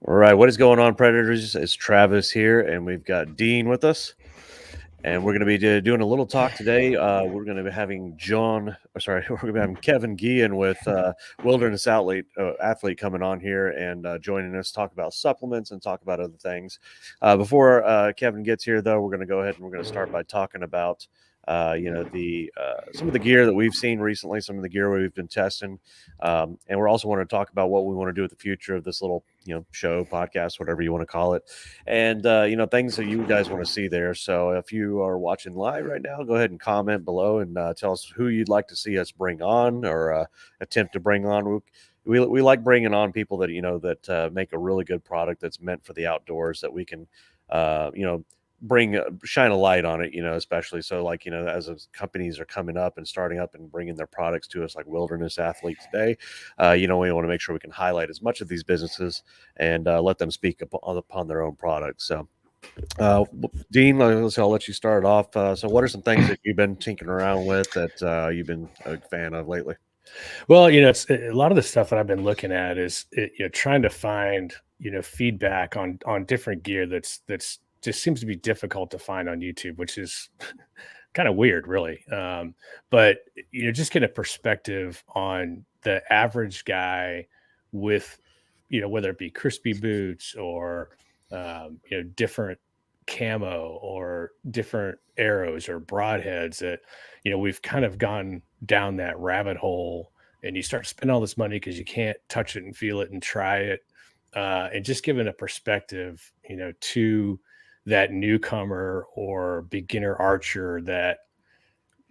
All right, what is going on, Predators? It's Travis here, and we've got Dean with us, and we're going to be doing a little talk today. We're going to be having we're going to be having Kevin Guillen with Wilderness Athlete coming on here and joining us, talk about supplements and talk about other things. Before Kevin gets here, though, we're going to go ahead and we're going to start by talking about some of the gear that we've seen recently, some of the gear we've been testing, and we're also want to talk about what we want to do with the future of this little show, podcast, whatever you want to call it, and things that you guys want to see there. So if you are watching live right now, go ahead and comment below and tell us who you'd like to see us bring on or attempt to bring on. We like bringing on people that that make a really good product that's meant for the outdoors that we can shine a light on it, especially so, like, as companies are coming up and starting up and bringing their products to us, like Wilderness Athlete today. We want to make sure we can highlight as much of these businesses and let them speak upon their own products. So Dean, I'll let you start off. So what are some things that you've been tinkering around with that you've been a fan of lately? Well, it's a lot of the stuff that I've been looking at is trying to find feedback on different gear that's just seems to be difficult to find on YouTube, which is kind of weird, really. But just get a perspective on the average guy with whether it be crispy boots or different camo or different arrows or broadheads that we've kind of gone down that rabbit hole, and you start spending all this money because you can't touch it and feel it and try it, and just giving a perspective to that newcomer or beginner archer that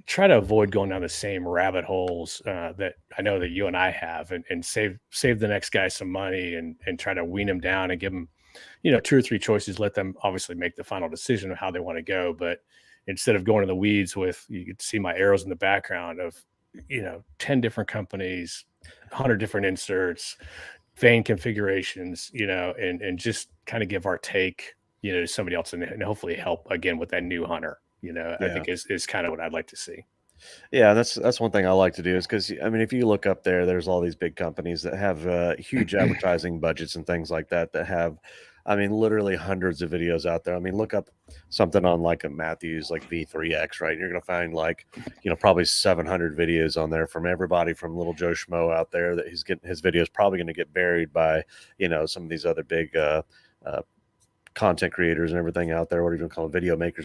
try to avoid going down the same rabbit holes that I know that you and I have, and save the next guy some money and try to wean them down and give them two or three choices. Let them obviously make the final decision of how they want to go, but instead of going to the weeds with, you could see my arrows in the background of 10 different companies, 100 different inserts, vein configurations, and just kind of give our take to somebody else, and hopefully help again with that new hunter. I think is kind of what I'd like to see. Yeah, that's one thing I like to do, is because, I mean, if you look up there's all these big companies that have huge advertising budgets and things like that have, I mean, literally hundreds of videos out there. I mean, look up something on like a Matthews, like V3X, right? You're gonna find like, probably 700 videos on there from everybody from little Joe Schmo out there that he's getting his videos probably going to get buried by, some of these other big content creators and everything out there. What do you even call it? Video makers.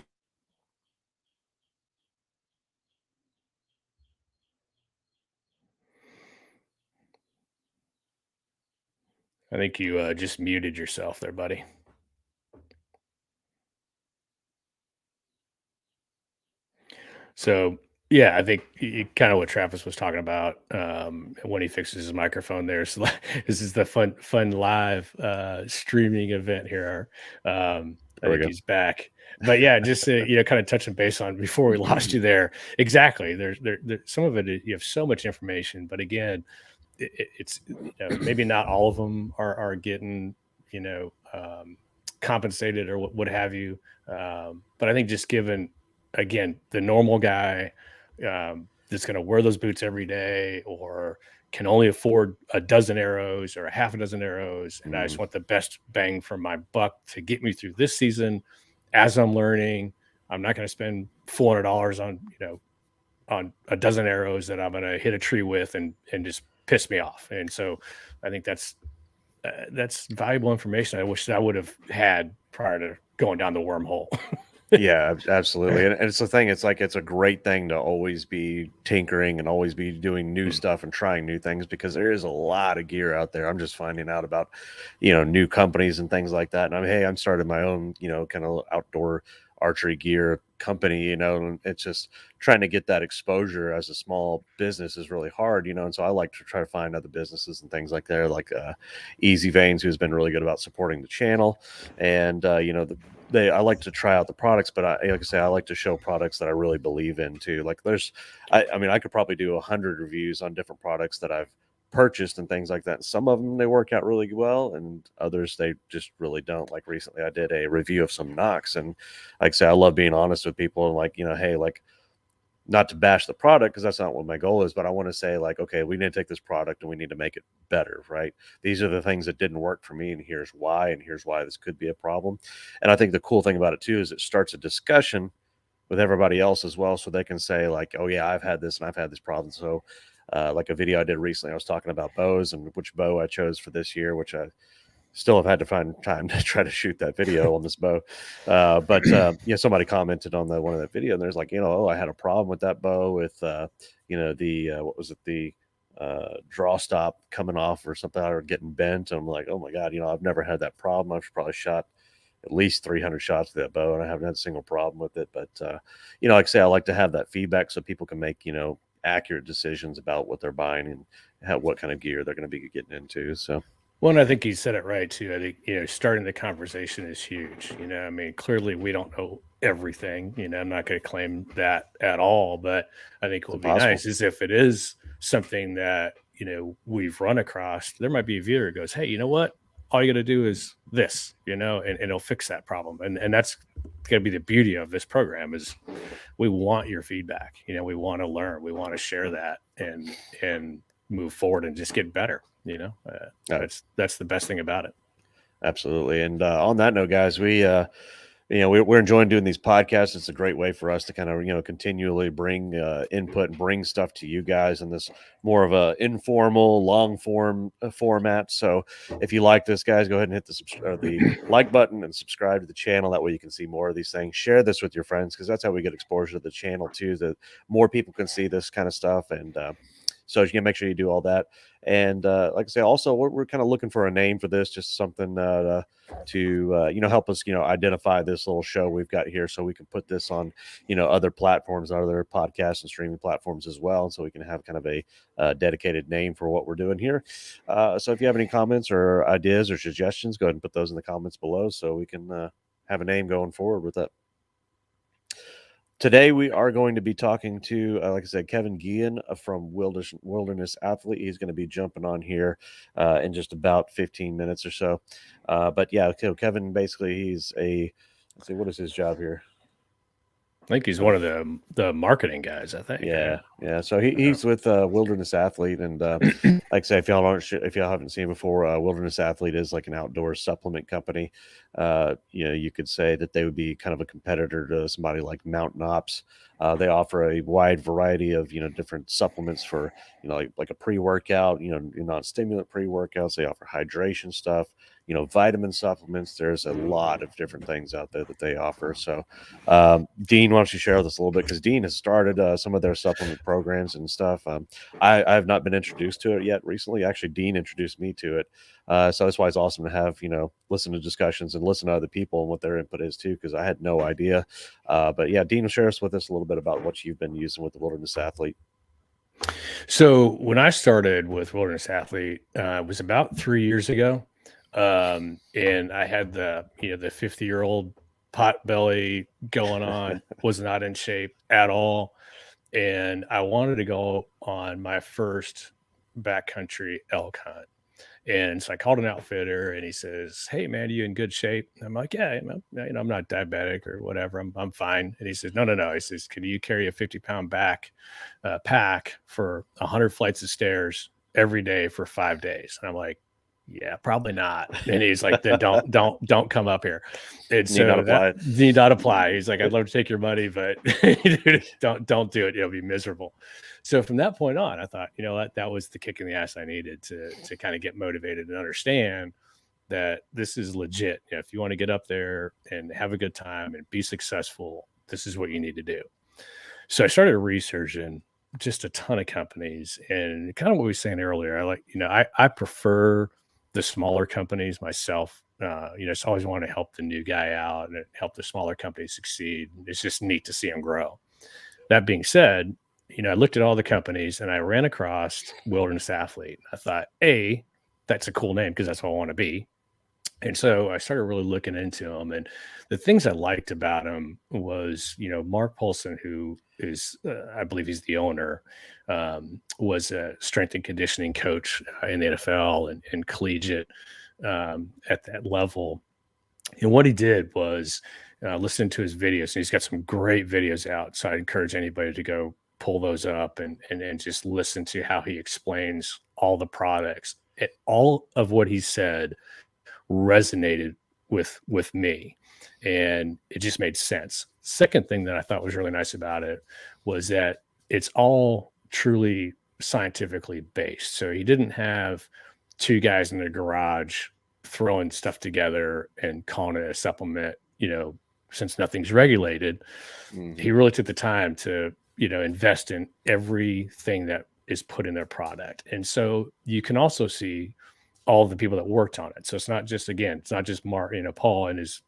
I think you just muted yourself there, buddy. So yeah, I think kind of what Travis was talking about when he fixes his microphone there. So this is the fun live streaming event here. I think he's back. But yeah, just kind of touching base on before we lost you there. Exactly. There's some of it. You have so much information, but again, it's maybe not all of them are getting compensated or what have you. But I think just given, again, the normal guy that's going to wear those boots every day or can only afford a dozen arrows or a half a dozen arrows, and I just want the best bang for my buck to get me through this season as I'm learning. I'm not going to spend $400 on a dozen arrows that I'm going to hit a tree with and just piss me off. And so I think that's valuable information I wish I would have had prior to going down the wormhole. Yeah, absolutely. And it's the thing, it's like, it's a great thing to always be tinkering and always be doing new stuff and trying new things, because there is a lot of gear out there. I'm just finding out about, new companies and things like that. And I'm starting my own, kind of outdoor archery gear company, and it's just trying to get that exposure as a small business is really hard, and so I like to try to find other businesses and things like there, like Easy Veins, who's been really good about supporting the channel. And I like to try out the products, but like I say, I like to show products that I really believe in too. Like I mean, I could probably do 100 reviews on different products that I've purchased and things like that. And some of them, they work out really well, and others, they just really don't. Like recently I did a review of some Knox, and like I say, I love being honest with people and like, hey, like, not to bash the product, because that's not what my goal is, but I want to say like, okay, we need to take this product and we need to make it better, right? These are the things that didn't work for me, and here's why this could be a problem. And I think the cool thing about it too is it starts a discussion with everybody else as well, so they can say like, oh yeah, I've had this and I've had this problem. So like a video I did recently, I was talking about bows and which bow I chose for this year, which I still have had to find time to try to shoot that video on this bow. But somebody commented on one of that video, and there's like, oh, I had a problem with that bow with, what was it, the draw stop coming off or something, or getting bent. And I'm like, oh my God, I've never had that problem. I've probably shot at least 300 shots with that bow, and I haven't had a single problem with it. But, like I say, I like to have that feedback so people can make, accurate decisions about what they're buying and what kind of gear they're going to be getting into. So. Well, and I think you said it right too. I think, starting the conversation is huge. I mean, clearly we don't know everything. I'm not going to claim that at all, but I think what would be nice is if it is something that, we've run across, there might be a viewer who goes, hey, you know what? All you got to do is this, and it'll fix that problem. And that's going to be the beauty of this program is we want your feedback. We want to learn, we want to share that and move forward and just get better. That's the best thing about it. Absolutely. And on that note, guys, we're enjoying doing these podcasts. It's a great way for us to kind of, continually bring input and bring stuff to you guys in this more of a informal, long form format. So if you like this, guys, go ahead and hit the like button and subscribe to the channel. That way you can see more of these things. Share this with your friends, because that's how we get exposure to the channel too, that more people can see this kind of stuff. And so you can make sure you do all that. And like I say, also, we're kind of looking for a name for this, just something to help us, identify this little show we've got here, so we can put this on, other platforms, other podcasts and streaming platforms as well. And so we can have kind of a dedicated name for what we're doing here. So if you have any comments or ideas or suggestions, go ahead and put those in the comments below, so we can have a name going forward with that. Today, we are going to be talking to, like I said, Kevin Guillen from Wilderness Athlete. He's going to be jumping on here in just about 15 minutes or so. But yeah, Kevin, basically, he's let's see, what is his job here? I think he's one of the marketing guys, I think. Yeah. So he's with Wilderness Athlete, and like I say, if y'all haven't seen before, Wilderness Athlete is like an outdoor supplement company. You could say that they would be kind of a competitor to somebody like Mountain Ops. They offer a wide variety of different supplements for like a pre-workout, non-stimulant pre-workouts. They offer hydration stuff, vitamin supplements. There's a lot of different things out there that they offer. So Dean, why don't you share with us a little bit, because Dean has started some of their supplement programs and stuff. I have not been introduced to it yet recently. Actually, Dean introduced me to it. So that's why it's awesome to have, listen to discussions and listen to other people and what their input is too, because I had no idea. But yeah, Dean, share us with us a little bit about what you've been using with the Wilderness Athlete. So when I started with Wilderness Athlete, it was about 3 years ago. And I had the 50-year-old pot belly going on, was not in shape at all. And I wanted to go on my first backcountry elk hunt. And so I called an outfitter, and he says, "Hey man, are you in good shape?" And I'm like, "Yeah, I'm not diabetic or whatever. I'm fine." And he says, No. He says, "Can you carry a 50-pound pack for 100 flights of stairs every day for 5 days?" And I'm like, "Yeah, probably not." And he's like, "Then don't come up here." And so need not apply. He's like, "I'd love to take your money, but don't do it. You'll be miserable." So from that point on, I thought, that was the kick in the ass I needed to kind of get motivated and understand that this is legit. If you want to get up there and have a good time and be successful, this is what you need to do. So I started researching just a ton of companies, and kind of what we were saying earlier. I prefer the smaller companies myself. It's always want to help the new guy out and help the smaller companies succeed. It's just neat to see them grow. That being said, I looked at all the companies and I ran across Wilderness Athlete. I thought, that's a cool name because that's what I want to be. And so I started really looking into them, and the things I liked about them was, Mark Paulsen, who is, I believe he's the owner, was a strength and conditioning coach in the NFL and collegiate at that level. And what he did was listening to his videos. And he's got some great videos out. So I encourage anybody to go pull those up and just listen to how he explains all the products. All of what he said resonated with me, and it just made sense. Second thing that I thought was really nice about it was that it's all truly scientifically based. So he didn't have two guys in their garage throwing stuff together and calling it a supplement, since nothing's regulated. He really took the time to, invest in everything that is put in their product. And so you can also see all the people that worked on it. So it's not just, Mark, Paul and his,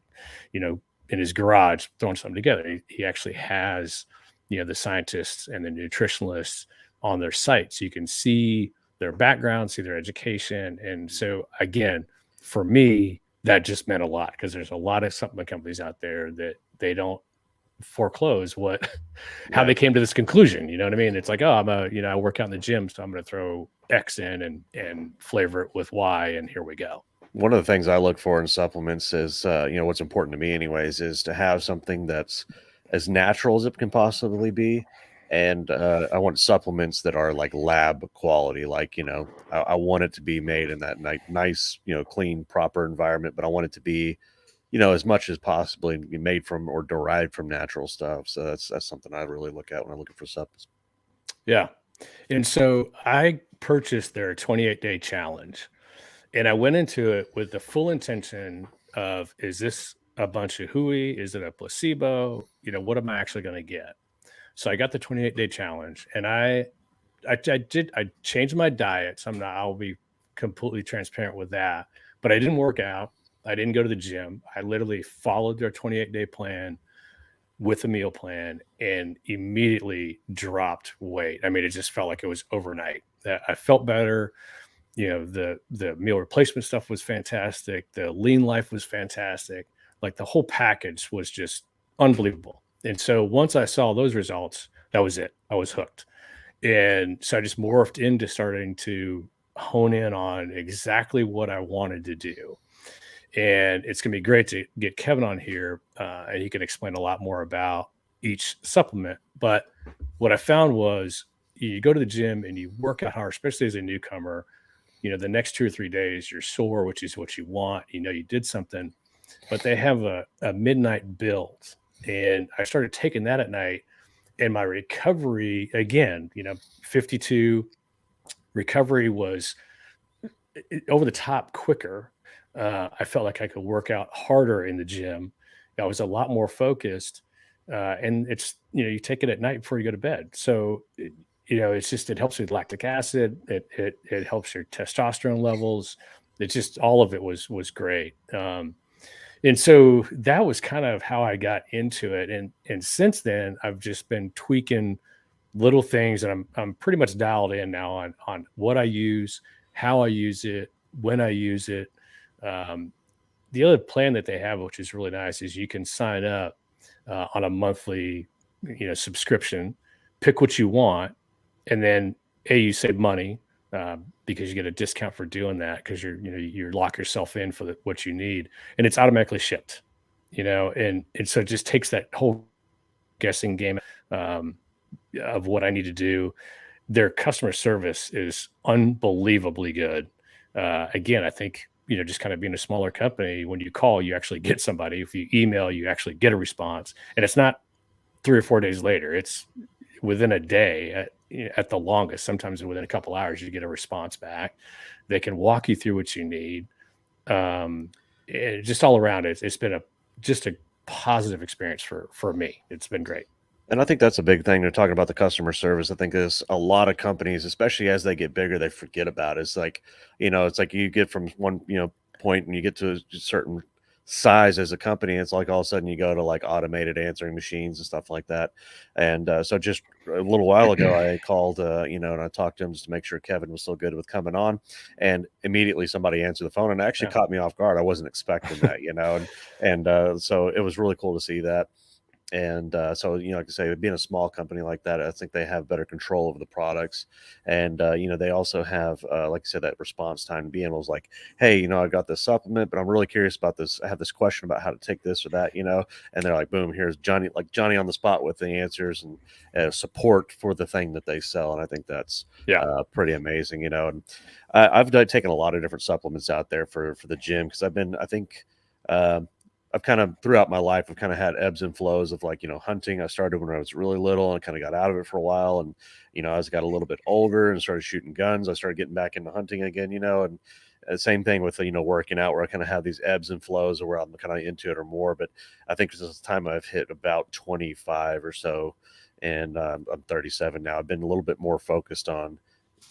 in his garage throwing something together. He actually has, the scientists and the nutritionists on their site. So you can see their background, see their education. And so again, for me, that just meant a lot, because there's a lot of supplement companies out there that they don't foreclose how they came to this conclusion. You know what I mean? It's like, oh, I work out in the gym, so I'm going to throw X in and flavor it with Y, and here we go. One of the things I look for in supplements is, what's important to me anyways, is to have something that's as natural as it can possibly be. And I want supplements that are like lab quality. Like, I want it to be made in that nice, clean, proper environment, but I want it to be, as much as possibly made from or derived from natural stuff. So that's something I really look at when I'm looking for supplements. Yeah. And so I purchased their 28-day challenge, and I went into it with the full intention of, is this a bunch of hooey? Is it a placebo? What am I actually going to get? So I got the 28-day challenge, and I changed my diet. So I'll be completely transparent with that, but I didn't work out. I didn't go to the gym. I literally followed their 28-day plan with a meal plan and immediately dropped weight. I mean, it just felt like it was overnight. I felt better. The meal replacement stuff was fantastic. The lean life was fantastic. Like, the whole package was just unbelievable. And so once I saw those results, that was it. I was hooked. And so I just morphed into starting to hone in on exactly what I wanted to do. And it's going to be great to get Kevin on here, and he can explain a lot more about each supplement. But what I found was, you go to the gym and you work out hard, especially as a newcomer. The next 2 or 3 days you're sore, which is what you want. You did something, but they have a midnight build. And I started taking that at night, and my recovery, again, 52 recovery was over the top quicker. I felt like I could work out harder in the gym. I was a lot more focused. And it's, you take it at night before you go to bed. So, it helps with lactic acid. It helps your testosterone levels. It's just, all of it was great. And so that was kind of how I got into it. And since then, I've just been tweaking little things, and I'm pretty much dialed in now on what I use, how I use it, when I use it. The other plan that they have, which is really nice, is you can sign up on a monthly, subscription, pick what you want, and then you save money because you get a discount for doing that, because you lock yourself in for what you need, and it's automatically shipped, and so it just takes that whole guessing game of what I need to do. Their customer service is unbelievably good. Again, I think, just kind of being a smaller company, when you call, you actually get somebody. If you email, you actually get a response, and it's not 3 or 4 days later. It's within a day at the longest. Sometimes within a couple hours, you get a response back. They can walk you through what you need. Just all around, it's been just a positive experience for me. It's been great. And I think that's a big thing. They're talking about the customer service. I think there's a lot of companies, especially as they get bigger, they forget about it. It's like, it's like you get from one, point, and you get to a certain size as a company. It's like all of a sudden you go to like automated answering machines and stuff like that. And so just a little while ago, I called, and I talked to him just to make sure Kevin was still good with coming on. And immediately somebody answered the phone, and it actually caught me off guard. I wasn't expecting that, and so it was really cool to see that. And so, like I say, being a small company like that, I think they have better control over the products. And, they also have, like I said, that response time, being able to like, hey, I got this supplement, but I'm really curious about this. I have this question about how to take this or that, and they're like, boom, here's Johnny on the spot with the answers and support for the thing that they sell. And I think that's Yeah. pretty amazing, and I've taken a lot of different supplements out there for the gym, because I think, I've kind of throughout my life, I've kind of had ebbs and flows of like, hunting. I started when I was really little and kind of got out of it for a while. And, as I got a little bit older and started shooting guns, I started getting back into hunting again, and same thing with, working out, where I kind of have these ebbs and flows of where I'm kind of into it or more. But I think this is the time I've hit about 25 or so. And I'm 37 now. I've been a little bit more focused on,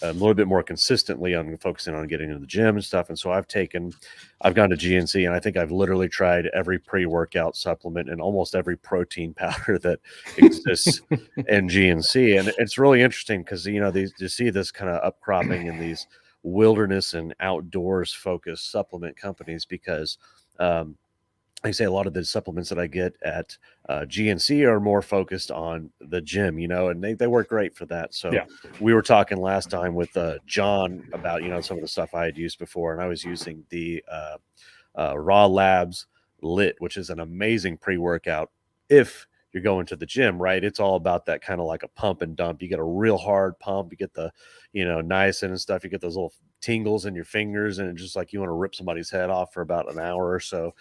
a little bit more consistently on focusing on getting into the gym and stuff. And so I've gone to GNC, and I think I've literally tried every pre-workout supplement and almost every protein powder that exists in GNC. And it's really interesting because, you see this kind of upcropping in these wilderness and outdoors focused supplement companies, because, like I say, a lot of the supplements that I get at GNC are more focused on the gym, and they work great for that. So Yeah. we were talking last time with John about, some of the stuff I had used before, and I was using the Raw Labs Lit, which is an amazing pre-workout if you're going to the gym, right? It's all about that kind of like a pump and dump. You get a real hard pump, you get the, niacin and stuff, you get those little tingles in your fingers, and it's just like you want to rip somebody's head off for about an hour or so.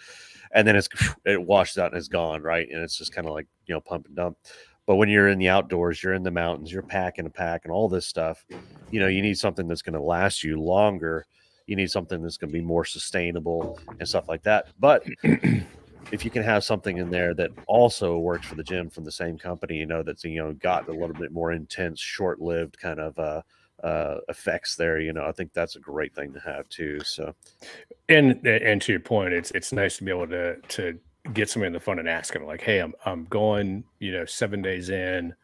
And then it washes out and it's gone, right? And it's just kind of like, pump and dump. But when you're in the outdoors, you're in the mountains, you're packing a pack and all this stuff, you need something that's going to last you longer. You need something that's going to be more sustainable and stuff like that. But if you can have something in there that also works for the gym from the same company, that's, got a little bit more intense, short-lived kind of effects there, I think that's a great thing to have too. So, And to your point, it's nice to be able to get somebody in the phone and ask them like, hey, I'm going, 7 days in,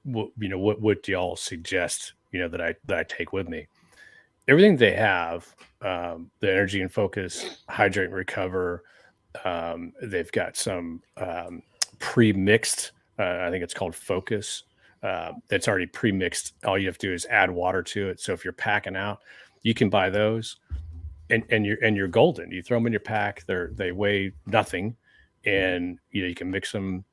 what do y'all suggest, that I take with me? Everything they have, the energy and focus, hydrate and recover. They've got some pre-mixed, I think it's called Focus, that's already pre-mixed. All you have to do is add water to it. So if you're packing out, you can buy those, and you're golden. You throw them in your pack. They weigh nothing, and you can mix them,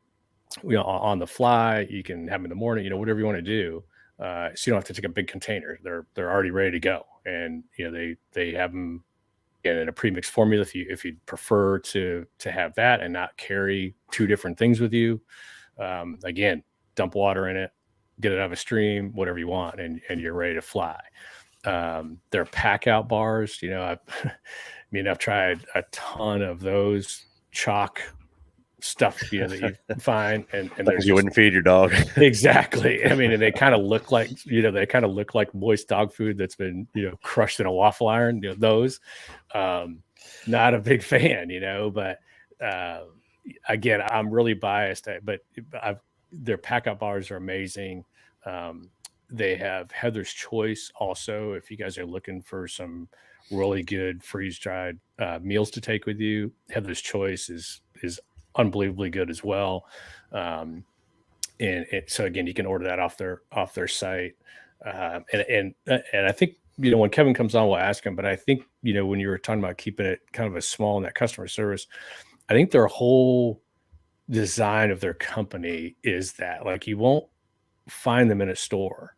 on the fly. You can have them in the morning. Whatever you want to do. So you don't have to take a big container. They're already ready to go, and they have them in a premixed formula if you prefer to have that and not carry two different things with you. Again, dump water in it, get it out of a stream, whatever you want, and you're ready to fly. They're pack out bars. I've tried a ton of those chalk stuff, that you find, and things you wouldn't feed your dog. Exactly. I mean, and they kind of look like, moist dog food that's been, crushed in a waffle iron. Those, not a big fan, but again, I'm really biased, but their pack out bars are amazing. They have Heather's Choice also, if you guys are looking for some really good freeze-dried meals to take with you. Heather's Choice is unbelievably good as well. And so again, you can order that off their site. And I think, when Kevin comes on, we'll ask him, but I think, when you were talking about keeping it kind of a small in that customer service, I think their whole design of their company is that, like, you won't find them in a store.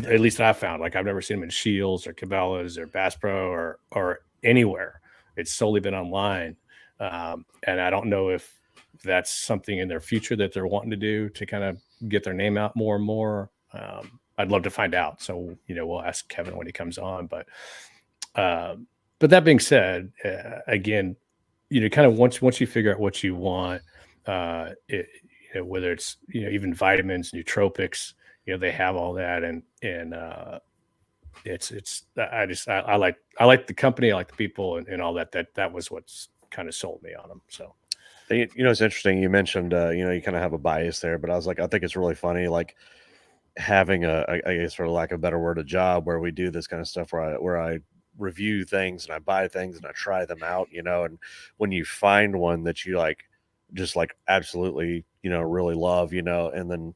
At least I found, like, I've never seen them in Shields or Cabela's or Bass Pro or anywhere. It's solely been online. And I don't know if that's something in their future that they're wanting to do to kind of get their name out more and more. I'd love to find out. So, we'll ask Kevin when he comes on. But that being said, again, kind of once you figure out what you want, whether it's, even vitamins, nootropics, they have all that. And I like the company, I like the people and all that. That was what's kind of sold me on them. So, It's interesting. You mentioned, you kind of have a bias there, but I was like, I think it's really funny, like having I guess for lack of a better word, a job where we do this kind of stuff where I review things and I buy things and I try them out, and when you find one that you like just like absolutely, really love, and then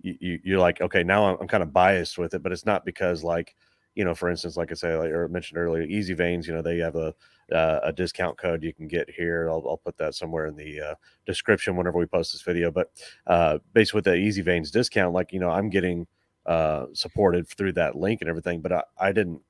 you're like, okay, now I'm kind of biased with it, but it's not because like, for instance, like I say, like, or mentioned earlier, Easy Veins, they have a discount code you can get here. I'll put that somewhere in the description whenever we post this video. But basically with the Easy Veins discount, like, I'm getting supported through that link and everything, but I didn't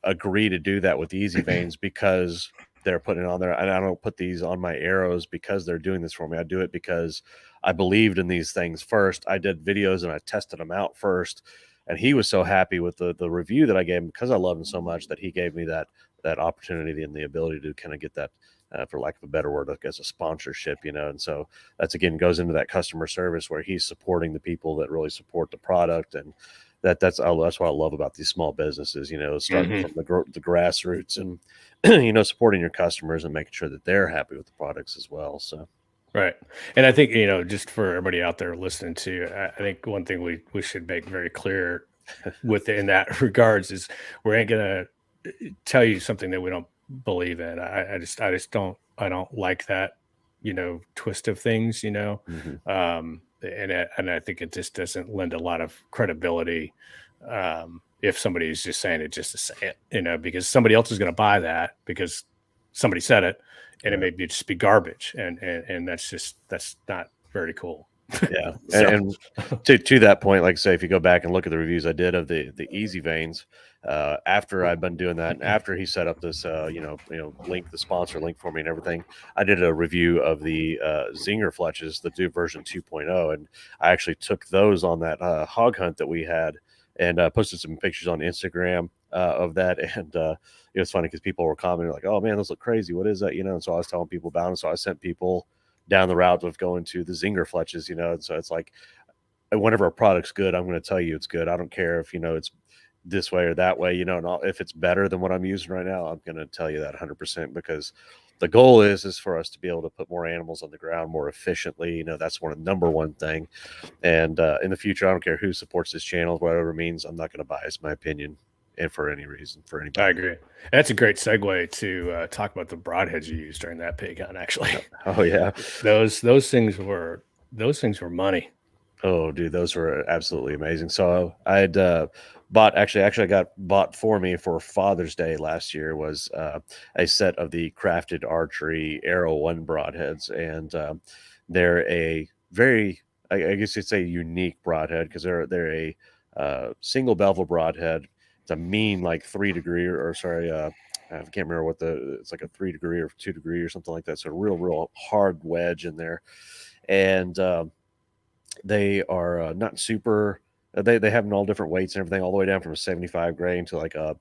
agree to do that with Easy Veins because they're putting it on there. And I don't put these on my arrows because they're doing this for me. I do it because I believed in these things first. I did videos and I tested them out first. And he was so happy with the review that I gave him because I love him so much that he gave me that opportunity and the ability to kind of get that, for lack of a better word, like as a sponsorship, And so that's, again, goes into that customer service where he's supporting the people that really support the product. And that's what I love about these small businesses, starting from the grassroots and, supporting your customers and making sure that they're happy with the products as well. So. Right. And I think, just for everybody out there listening to, I think one thing we should make very clear within that regards is we ain't going to tell you something that we don't believe in. I just don't like that, twist of things, and I think it just doesn't lend a lot of credibility. If somebody is just saying it just to say it, because somebody else is going to buy that because somebody said it, and it may just be garbage, and that's not very cool. Yeah. And to that point, like I say, if you go back and look at the reviews I did of the Easy Veins, after I've been doing that, and after he set up this, link, the sponsor link for me and everything, I did a review of the Zinger fletches, the new version 2.0, and I actually took those on that hog hunt that we had and posted some pictures on Instagram of that. And it was funny because people were commenting like, "Oh man, those look crazy. What is that?" And so I was telling people about them. So I sent people down the route of going to the Zinger fletches, and so it's like, whenever a product's good, I'm going to tell you it's good. I don't care if, it's this way or that way, and if it's better than what I'm using right now, I'm going to tell you that 100%, because the goal is for us to be able to put more animals on the ground more efficiently. That's number one thing. And in the future, I don't care who supports this channel, whatever it means, I'm not going to bias my opinion and for any reason, for anybody. I agree. That's a great segue to talk about the broadheads you used during that pig hunt. Actually, oh yeah, those things were money. Oh, dude, those were absolutely amazing. So I had bought, actually, I got bought for me for Father's Day last year, was a set of the Crafted Archery Arrow 1 broadheads. And they're a very, I guess you'd say, unique broadhead, because they're a single bevel broadhead. It's a mean, like 3-degree, or sorry, I can't remember what it's like a 3-degree or 2-degree or something like that. So a real hard wedge in there. And they are not super. They have them all different weights and everything, all the way down from a 75 grain to like a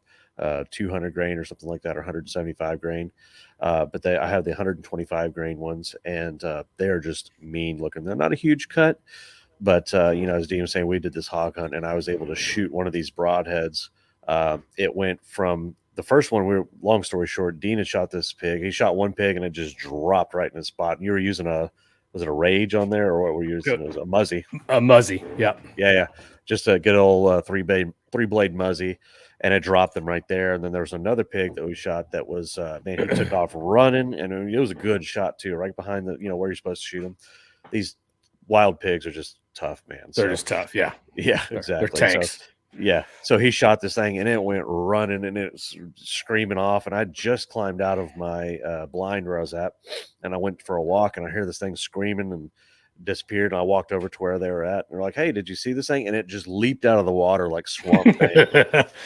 200 grain or something like that, or 175 grain. But I have the 125 grain ones, and they are just mean looking. They're not a huge cut, but as Dean was saying, we did this hog hunt, and I was able to shoot one of these broadheads. It went from the first one. Long story short, Dean had shot this pig. He shot one pig, and it just dropped right in the spot. And you were using was it a Rage on there, or what were you using? It was a Muzzy. A Muzzy, yeah. Yeah. Just a good old three blade Muzzy, and it dropped them right there. And then there was another pig that we shot that was, man, he took off running, and it was a good shot too, right behind the, where you're supposed to shoot them. These wild pigs are just tough, man. They're just tough, yeah. Yeah, exactly. They're tanks. So he shot this thing, and it went running, and it was screaming off. And I just climbed out of my blind where I was at, and I went for a walk, and I hear this thing screaming and disappeared. And I walked over to where they were at, and they're like, "Hey, did you see this thing?" And it just leaped out of the water like Swamp Thing.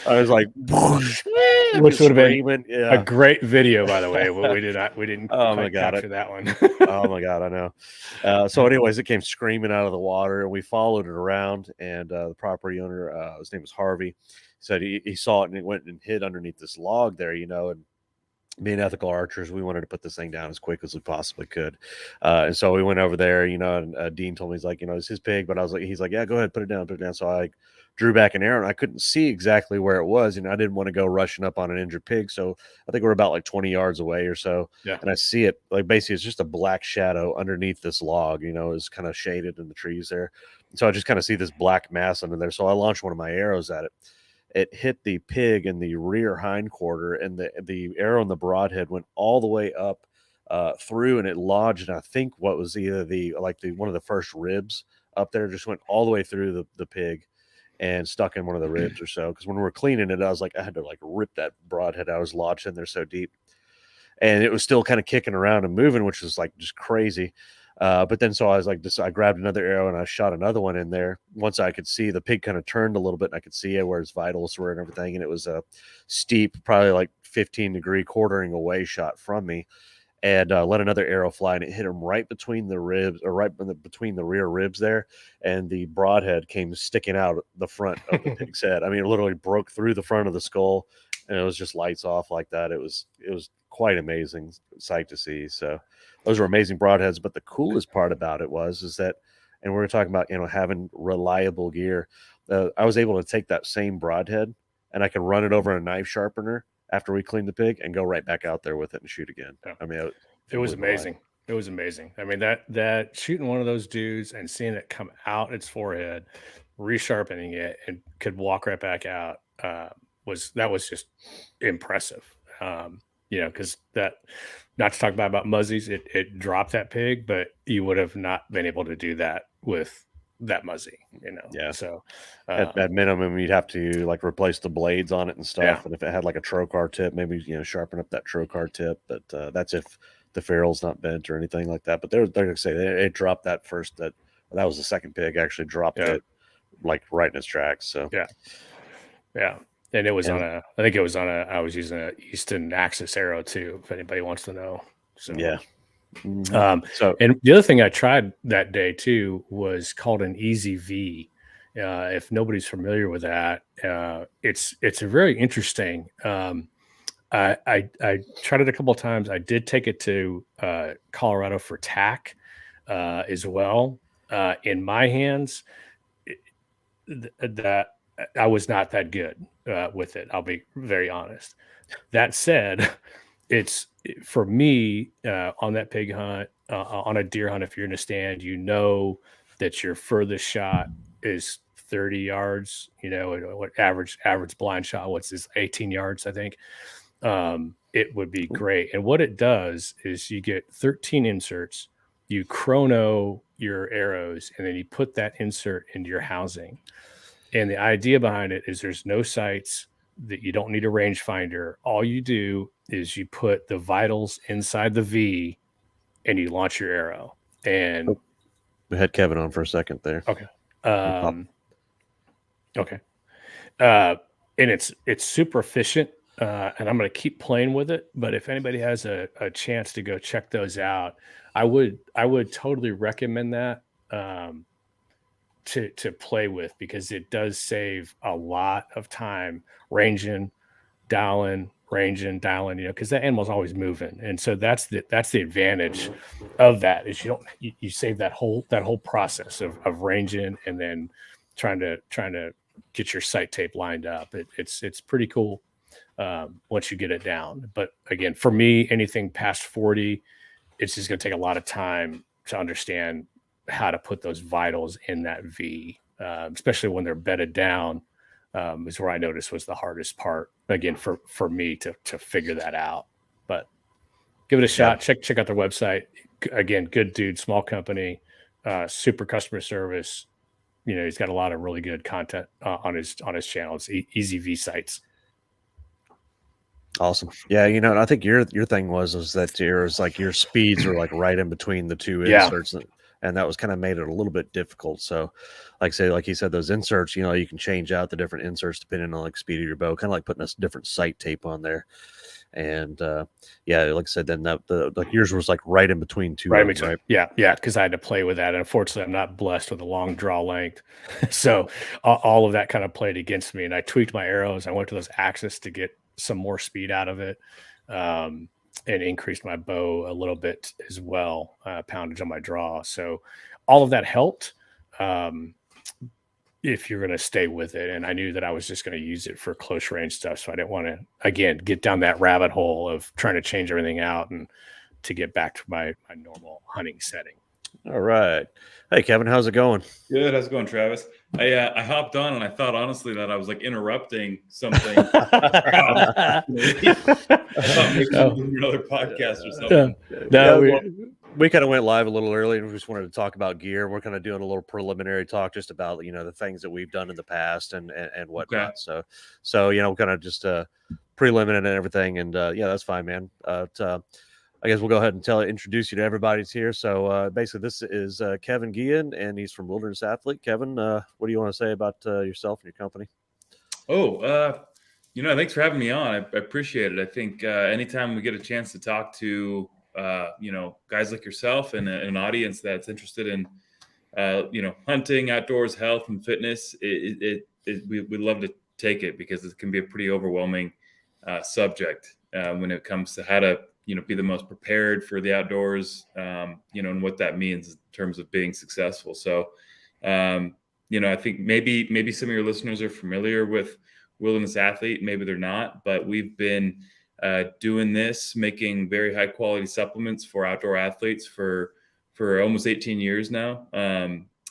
I was like, which would have been a great video, by the way. We didn't capture that one. Oh my god, I know. So anyways, it came screaming out of the water, and we followed it around, and the property owner, his name was Harvey, said he saw it, and it went and hid underneath this log there, and being ethical archers, we wanted to put this thing down as quick as we possibly could. And so we went over there, and Dean told me, he's like, it's his pig, but he's like, yeah, go ahead, put it down. So I drew back an arrow, and I couldn't see exactly where it was. I didn't want to go rushing up on an injured pig. So I think we're about like 20 yards away or so. Yeah. And I see it, like, basically it's just a black shadow underneath this log, it's kind of shaded in the trees there. And so I just kind of see this black mass under there. So I launched one of my arrows at it. It hit the pig in the rear hind quarter, and the arrow in the broadhead went all the way up through, and it lodged. And I think what was either one of the first ribs up there just went all the way through the pig and stuck in one of the ribs or so. Because when we were cleaning it, I was like, I had to like rip that broadhead. I was lodged in there so deep, and it was still kind of kicking around and moving, which was like just crazy. But then so I was like, I grabbed another arrow and I shot another one in there. Once I could see the pig kind of turned a little bit, and I could see where his vitals were and everything. And it was a steep, probably like 15-degree quartering away shot from me, and let another arrow fly, and it hit him right between the ribs, or between the rear ribs there. And the broadhead came sticking out the front of the pig's head. I mean, it literally broke through the front of the skull, and it was just lights off like that. It was quite amazing sight to see. So those were amazing broadheads. But the coolest part about it is that, and we're talking about, having reliable gear. I was able to take that same broadhead and I could run it over a knife sharpener after we cleaned the pig and go right back out there with it and shoot again. Yeah. I mean, it was amazing. It was amazing. I mean, that shooting one of those dudes and seeing it come out its forehead, resharpening it, and could walk right back out was just impressive. Because that, not to talk about muzzies, it dropped that pig, but you would have not been able to do that with that muzzy, Yeah. So at minimum, you'd have to like replace the blades on it and stuff. Yeah. And if it had like a trocar tip, maybe sharpen up that trocar tip. But that's if the ferrule's not bent or anything like that. But they're gonna say it dropped that first. That was the second pig actually dropped it like right in its tracks. So yeah. And it was I was using a Easton Axis arrow too, if anybody wants to know. So yeah. And the other thing I tried that day too was called an Easy V. If nobody's familiar with that, it's very interesting. I tried it a couple of times. I did take it to Colorado for tack as well. In my hands, that I was not that good with it. I'll be very honest. That said, it's for me on that pig hunt, on a deer hunt. If you're in a stand, that your furthest shot is 30 yards. What average blind shot? What's this? 18 yards, I think. It would be great. And what it does is you get 13 inserts. You chrono your arrows, and then you put that insert into your housing. And the idea behind it is there's no sights, that you don't need a rangefinder. All you do is you put the vitals inside the V and you launch your arrow. And we had Kevin on for a second there. Okay. Okay. And it's super efficient. And I'm going to keep playing with it. But if anybody has a chance to go check those out, I would totally recommend that to play with, because it does save a lot of time ranging, dialing, because that animal's always moving. And so that's the advantage of that, is you save that whole process of ranging and then trying to get your sight tape lined up. It's pretty cool once you get it down. But again, for me, anything past 40, it's just going to take a lot of time to understand how to put those vitals in that V, especially when they're bedded down, is where I noticed was the hardest part, again, for me to figure that out. But give it a shot. Check out their website. Again, good dude, small company, super customer service. He's got a lot of really good content on his channel. It's Easy V Sights. Awesome. Yeah, I think your thing was that your speeds are like right in between the two inserts, and that was kind of made it a little bit difficult. So, like he said, those inserts, you can change out the different inserts depending on like speed of your bow, kind of like putting a different sight tape on there. And like I said, then yours was like right in between two. Right in between. Right? Yeah, because I had to play with that. And unfortunately, I'm not blessed with a long draw length, so all of that kind of played against me. And I tweaked my arrows. I went to those Axis to get some more speed out of it, and increased my bow a little bit as well, poundage on my draw. So all of that helped if you're going to stay with it. And I knew that I was just going to use it for close range stuff. So I didn't want to, again, get down that rabbit hole of trying to change everything out and to get back to my normal hunting setting. All right. Hey, Kevin, how's it going? Good. How's it going, Travis? I hopped on and I thought honestly that I was like interrupting something. I thought maybe you were doing another podcast or something. No, we kind of went live a little early and we just wanted to talk about gear. We're kind of doing a little preliminary talk just about, the things that we've done in the past and whatnot. Okay. So, kind of just preliminary and everything. And yeah, that's fine, man. I guess we'll go ahead and introduce you to everybody that's here. So basically, this is Kevin Guillen, and he's from Wilderness Athlete. Kevin, what do you want to say about yourself and your company? Thanks for having me on. I appreciate it. I think anytime we get a chance to talk to, guys like yourself and an audience that's interested in, hunting, outdoors, health, and fitness, we'd love to take it because it can be a pretty overwhelming subject when it comes to how to be the most prepared for the outdoors, and what that means in terms of being successful. So, I think maybe some of your listeners are familiar with Wilderness Athlete, maybe they're not, but we've been doing this, making very high quality supplements for outdoor athletes for almost 18 years now.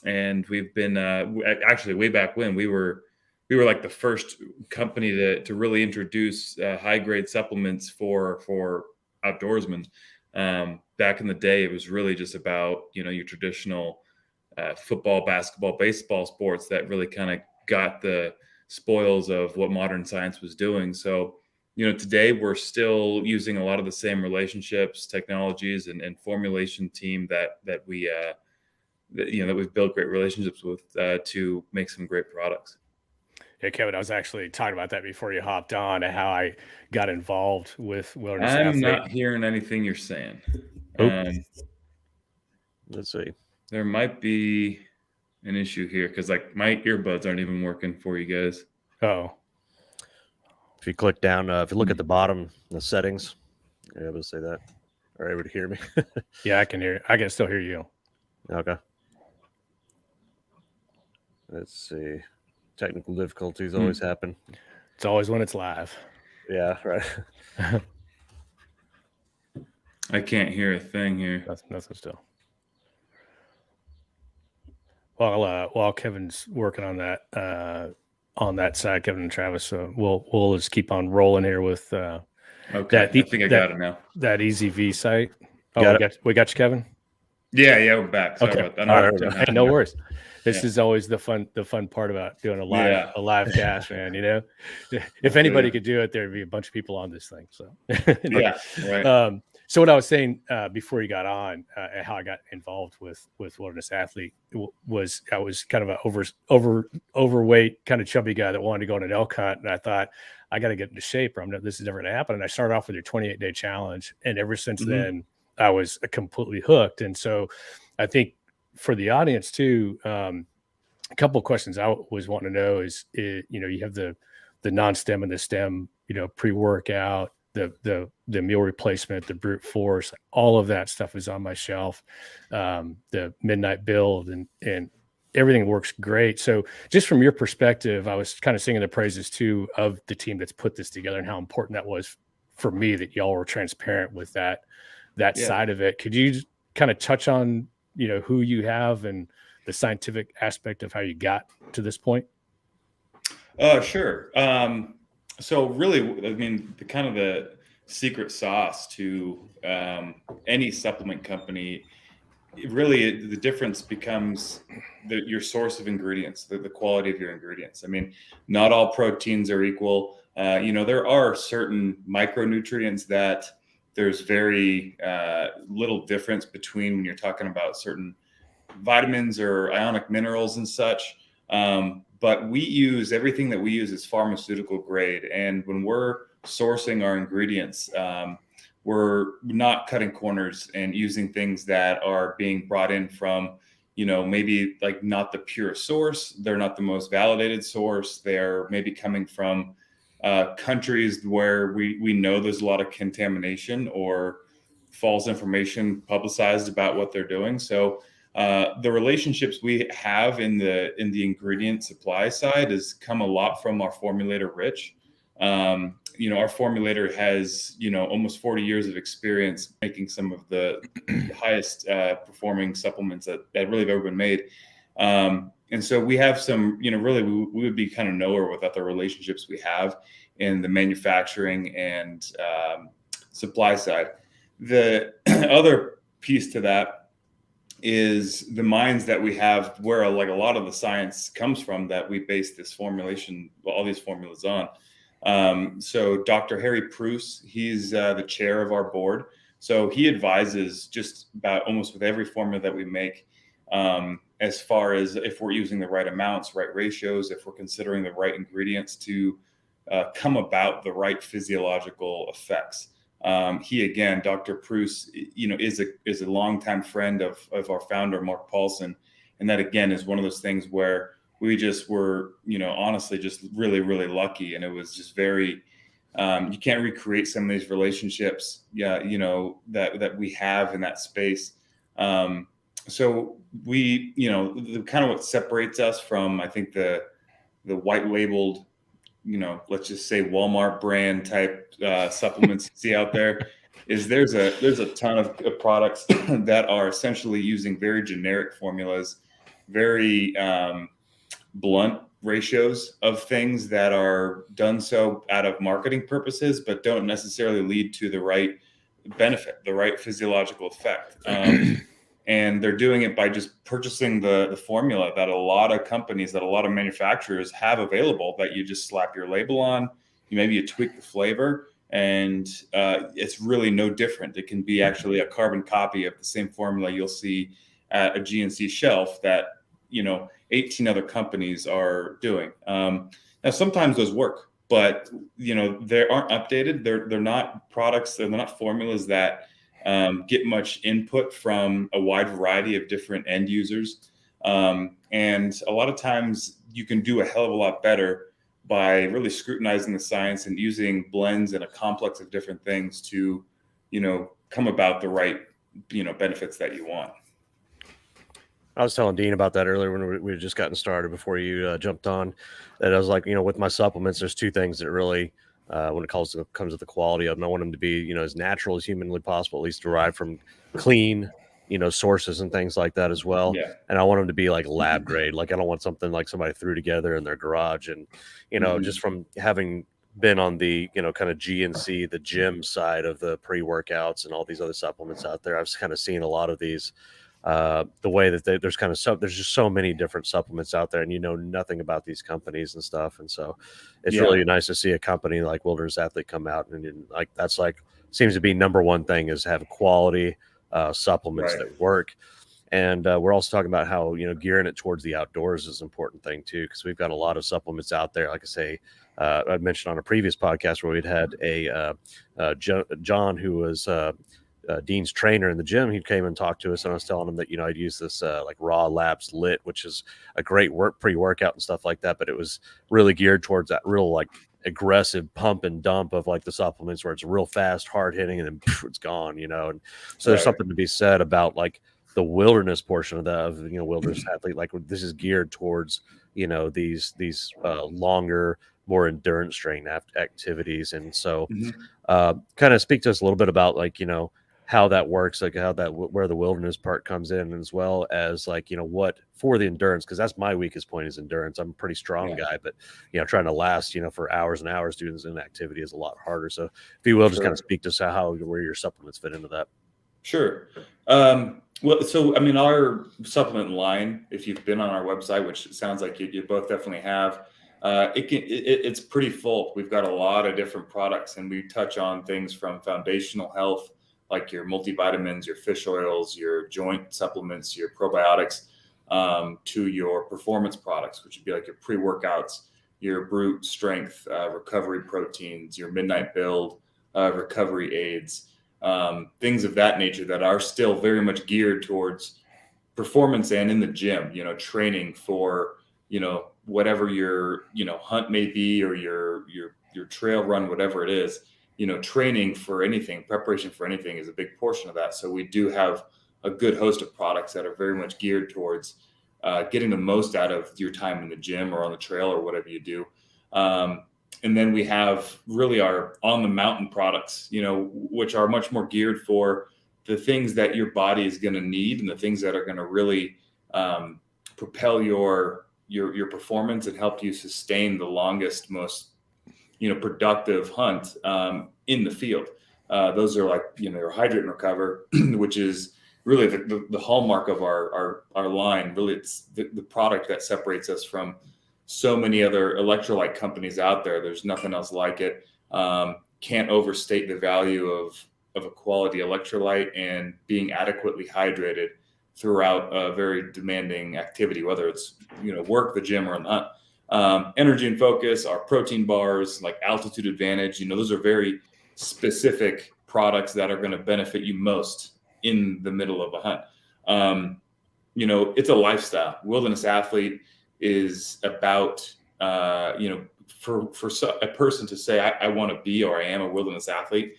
And we've been actually way back when we were like the first company to really introduce high grade supplements for outdoorsmen. Back in the day, it was really just about, your traditional football, basketball, baseball sports that really kind of got the spoils of what modern science was doing. So, today we're still using a lot of the same relationships, technologies, and formulation team that we've built great relationships with to make some great products. Yeah, Kevin, I was actually talking about that before you hopped on and how I got involved with Wilderness I'm Athlete. not hearing anything you're saying. Let's see. There might be an issue here because like my earbuds aren't even working for you guys. Oh. If you click down, if you look at the bottom, the settings, you're able to say that. Are you able to hear me? Yeah, I can hear. I can still hear you. Okay. Let's see. Technical difficulties always happen. It's always when it's live. Yeah, right. I can't hear a thing here. That's nothing still. While Kevin's working on that side, Kevin and Travis, so we'll just keep on rolling here with okay. I think I got it now. That EZV site. Oh, we got you, Kevin. Yeah, we're back. Sorry about that. All right. No worries. This is always the fun part about doing a live cast, man. If anybody could do it, there'd be a bunch of people on this thing. So yeah, right. So what I was saying before you got on, and how I got involved with Wilderness Athlete was I was kind of an overweight, kind of chubby guy that wanted to go on an elk hunt, and I thought I got to get into shape, or this is never going to happen. And I started off with your 28-day challenge, and ever since then, I was completely hooked. And so, I think for the audience too, a couple of questions I was wanting to know is you have the non-stem and the stem, pre-workout, the meal replacement, the brute force, all of that stuff is on my shelf. The midnight build and everything works great. So just from your perspective, I was kind of singing the praises too of the team that's put this together and how important that was for me that y'all were transparent with that side of it. Could you kind of touch on, who you have and the scientific aspect of how you got to this point? Sure. So really, I mean, the secret sauce to any supplement company, really the difference becomes your source of ingredients, the quality of your ingredients. I mean, not all proteins are equal. There are certain micronutrients that there's very little difference between when you're talking about certain vitamins or ionic minerals and such. But everything that we use is pharmaceutical grade. And when we're sourcing our ingredients, we're not cutting corners and using things that are being brought in from, maybe like not the pure source. They're not the most validated source. They're maybe coming from countries where we know there's a lot of contamination or false information publicized about what they're doing. So the relationships we have in the ingredient supply side has come a lot from our formulator Rich. our formulator has, almost 40 years of experience making some of the highest performing supplements that really have ever been made. And so we have some, really we would be kind of nowhere without the relationships we have in the manufacturing and supply side. The other piece to that is the minds that we have, where like a lot of the science comes from that we base this formulation, all these formulas on. So Dr. Harry Preuss, he's the chair of our board. So he advises just about almost with every formula that we make, as far as if we're using the right amounts, right ratios, if we're considering the right ingredients to come about the right physiological effects. He, again, Dr. Preuss, is a longtime friend of our founder, Mark Paulsen. And that, again, is one of those things where we just were, honestly, just really, really lucky. And it was just very, you can't recreate some of these relationships, that we have in that space. So we, the kind of what separates us from, I think, the white labeled, let's just say Walmart brand type supplements you see out there, is there's a ton of products that are essentially using very generic formulas, very blunt ratios of things that are done so out of marketing purposes, but don't necessarily lead to the right benefit, the right physiological effect. And they're doing it by just purchasing the formula that a lot of companies, that a lot of manufacturers have available, that you just slap your label on. Maybe you tweak the flavor, and it's really no different. It can be actually a carbon copy of the same formula you'll see at a GNC shelf that 18 other companies are doing. Now, sometimes those work, but they aren't updated. They're not products. They're not formulas that get much input from a wide variety of different end users. And a lot of times you can do a hell of a lot better by really scrutinizing the science and using blends and a complex of different things to, come about the right, benefits that you want. I was telling Dean about that earlier when we had just gotten started before you jumped on, that I was like, with my supplements, there's two things that really, when it comes to the quality of them, I want them to be, as natural as humanly possible, at least derived from clean, sources and things like that as well. Yeah. And I want them to be like lab grade. Like I don't want something like somebody threw together in their garage. And, just from having been on the, kind of GNC, the gym side of the pre-workouts and all these other supplements out there, I've kind of seen a lot of these, the way that there's just so many different supplements out there, and nothing about these companies and stuff. And so it's really nice to see a company like Wilderness Athlete come out and like, that's like, seems to be number one thing, is have quality supplements that work. And we're also talking about how, gearing it towards the outdoors is an important thing too, because we've got a lot of supplements out there. Like I say, I mentioned on a previous podcast where we'd had John, who was Dean's trainer in the gym. He came and talked to us, and I was telling him that I'd use this like Raw Labs Lit, which is a great pre-workout and stuff like that, but it was really geared towards that real like aggressive pump and dump of like the supplements, where it's real fast, hard hitting, and then it's gone. And so there's something to be said about like the wilderness portion of Wilderness Athlete. Like this is geared towards these longer, more endurance training activities. And so kind of speak to us a little bit about like how that works, like where the wilderness part comes in, as well as like what for the endurance, because that's my weakest point, is endurance. I'm a pretty strong guy, but trying to last for hours and hours doing this activity is a lot harder. So if you will, just kind of speak to us where your supplements fit into that. Sure. Well, so I mean, our supplement line, if you've been on our website, which it sounds like you both definitely have, it's pretty full. We've got a lot of different products, and we touch on things from foundational health, like your multivitamins, your fish oils, your joint supplements, your probiotics, to your performance products, which would be like your pre-workouts, your brute strength, recovery proteins, your midnight build, recovery aids, things of that nature that are still very much geared towards performance and in the gym, training for, whatever your, hunt may be, or your trail run, whatever it is. Training for anything, preparation for anything is a big portion of that. So we do have a good host of products that are very much geared towards getting the most out of your time in the gym or on the trail or whatever you do. And then we have really our on the mountain products, which are much more geared for the things that your body is going to need and the things that are going to really propel your performance and help you sustain the longest, most productive hunt in the field. Those are like your Hydrate and Recover, which is really the hallmark of our line. Really, it's the product that separates us from so many other electrolyte companies out there. There's nothing else like it. Can't overstate the value of a quality electrolyte and being adequately hydrated throughout a very demanding activity, whether it's work, the gym, or not. Energy and Focus, our protein bars, like Altitude Advantage, those are very specific products that are going to benefit you most in the middle of a hunt. It's a lifestyle. Wilderness athlete is about, for a person to say, I want to be, or I am a wilderness athlete.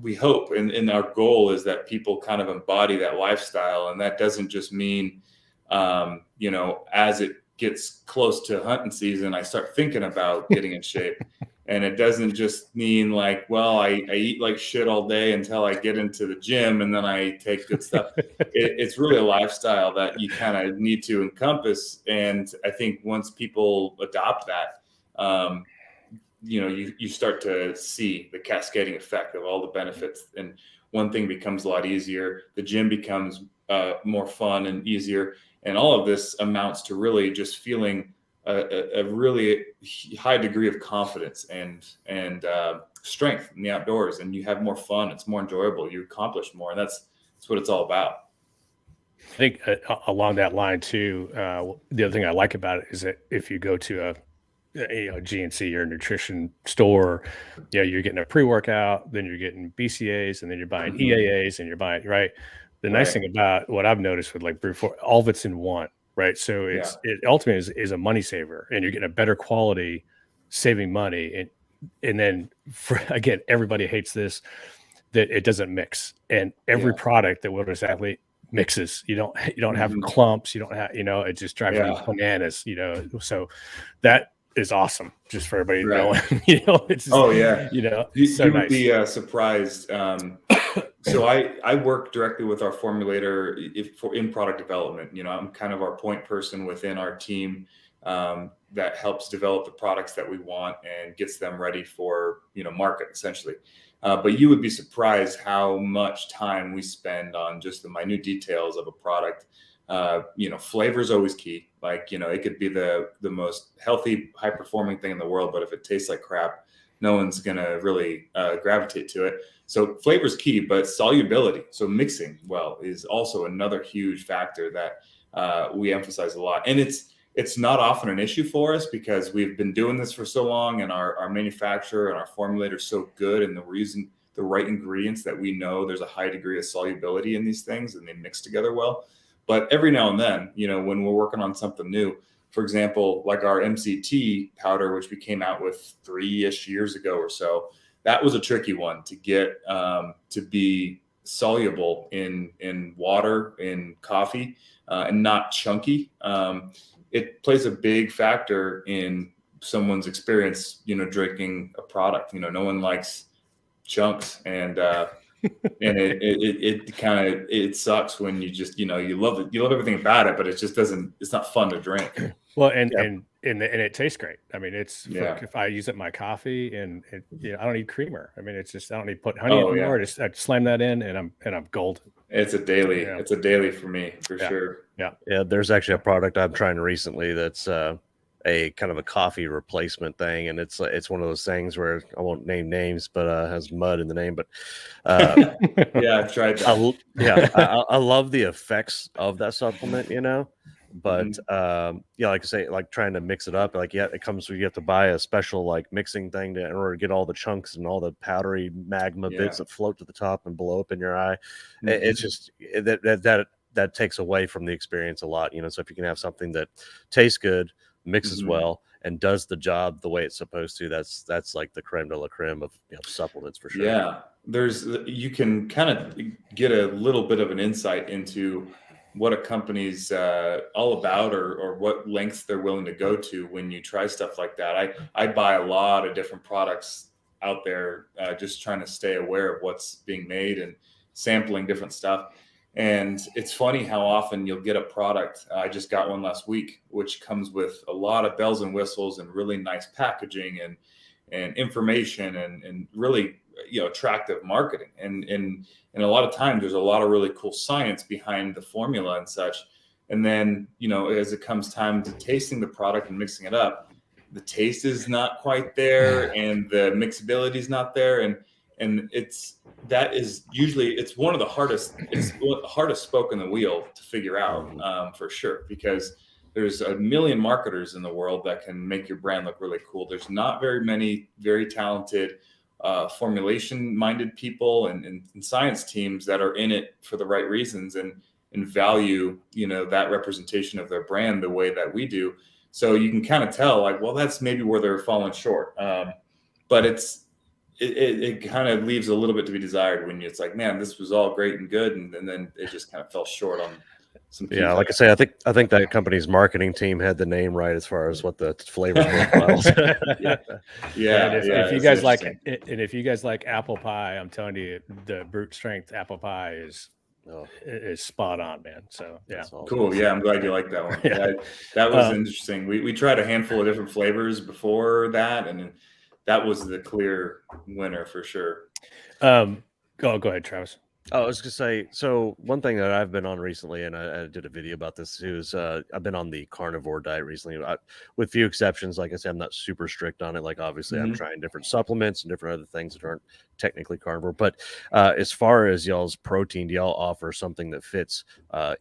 We hope, and our goal is that people kind of embody that lifestyle. And that doesn't just mean, as it gets close to hunting season, I start thinking about getting in shape. And it doesn't just mean like, well, I eat like shit all day until I get into the gym and then I take good stuff. It's really a lifestyle that you kind of need to encompass. And I think once people adopt that, you start to see the cascading effect of all the benefits. And one thing becomes a lot easier. The gym becomes more fun and easier. And all of this amounts to really just feeling a really high degree of confidence and strength in the outdoors. And you have more fun. It's more enjoyable. You accomplish more. And that's what it's all about. I think along that line too, the other thing I like about it is that if you go to a GNC or a nutrition store, you're getting a pre-workout, then you're getting BCAAs, and then you're buying EAAs, and you're buying, right? The nice thing about what I've noticed with like Brew 4, all of it's in one, right? So it ultimately is a money saver, and you're getting a better quality, saving money. And then again, everybody hates this, that it doesn't mix. And every product that Wilderness Athlete mixes, you don't have clumps, you don't have, it just drives you bananas, so that is awesome, just for everybody knowing. It's just, you would be surprised. So I work directly with our formulator in product development. I'm kind of our point person within our team that helps develop the products that we want and gets them ready for market, essentially. But you would be surprised how much time we spend on just the minute details of a product. Flavor is always key. Like, it could be the most healthy, high performing thing in the world, but if it tastes like crap, no one's going to really gravitate to it. So flavor is key, but solubility, so mixing well, is also another huge factor that we emphasize a lot. And it's not often an issue for us because we've been doing this for so long, and our manufacturer and our formulator is so good, and we're using the right ingredients that we know there's a high degree of solubility in these things and they mix together well. But every now and then, when we're working on something new, for example, like our Mct powder, which we came out with 3-ish years ago or so, that was a tricky one to get to be soluble in water, in coffee, and not chunky. It plays a big factor in someone's experience, drinking a product. No one likes chunks, and it sucks when you just you love it, you love everything about it, but it just it's not fun to drink. Well, and it tastes great. I mean, if I use it in my coffee, and I don't need creamer. I mean, it's just, I don't need to put honey anymore. I slam that in, and I'm golden. It's a daily. It's a daily for me, for sure. Yeah. There's actually a product I'm trying recently that's a kind of a coffee replacement thing, and it's one of those things where I won't name names, but has mud in the name. But I've tried that. I love the effects of that supplement, but like I say, like trying to mix it up, like it comes with, you have to buy a special like mixing thing in order to get all the chunks and all the powdery magma bits that float to the top and blow up in your eye. It's just that takes away from the experience a lot, so if you can have something that tastes good, mixes well, and does the job the way it's supposed to, that's like the creme de la creme of supplements for sure. You can kind of get a little bit of an insight into what a company's all about, or what lengths they're willing to go to when you try stuff like that. I buy a lot of different products out there, just trying to stay aware of what's being made and sampling different stuff. And it's funny how often you'll get a product. I just got one last week, which comes with a lot of bells and whistles and really nice packaging and information and really, attractive marketing. And a lot of times there's a lot of really cool science behind the formula and such. And then, as it comes time to tasting the product and mixing it up, the taste is not quite there and the mixability is not there. And it's one of the hardest spoke in the wheel to figure out, for sure, because there's a million marketers in the world that can make your brand look really cool. There's not very many very talented formulation minded people and science teams that are in it for the right reasons and value, that representation of their brand the way that we do. So you can kind of tell, like, well, that's maybe where they're falling short. But it kind of leaves a little bit to be desired when it's like, man, this was all great and good, and then it just kind of fell short on some. Yeah, like I say, I think that company's marketing team had the name right as far as what the flavor profiles. Yeah. If you guys like apple pie, I'm telling you, the brute strength apple pie is spot on, man. So yeah, cool. Yeah, I'm glad you like that one. Yeah, that was interesting. We tried a handful of different flavors before that, and that was the clear winner for sure. Go ahead, Travis. I was gonna say, so one thing that I've been on recently, and I did a video about this too, is I've been on the carnivore diet recently. With few exceptions, like I said, I'm not super strict on it. Like obviously, I'm trying different supplements and different other things that aren't technically carnivore. But as far as y'all's protein, do y'all offer something that fits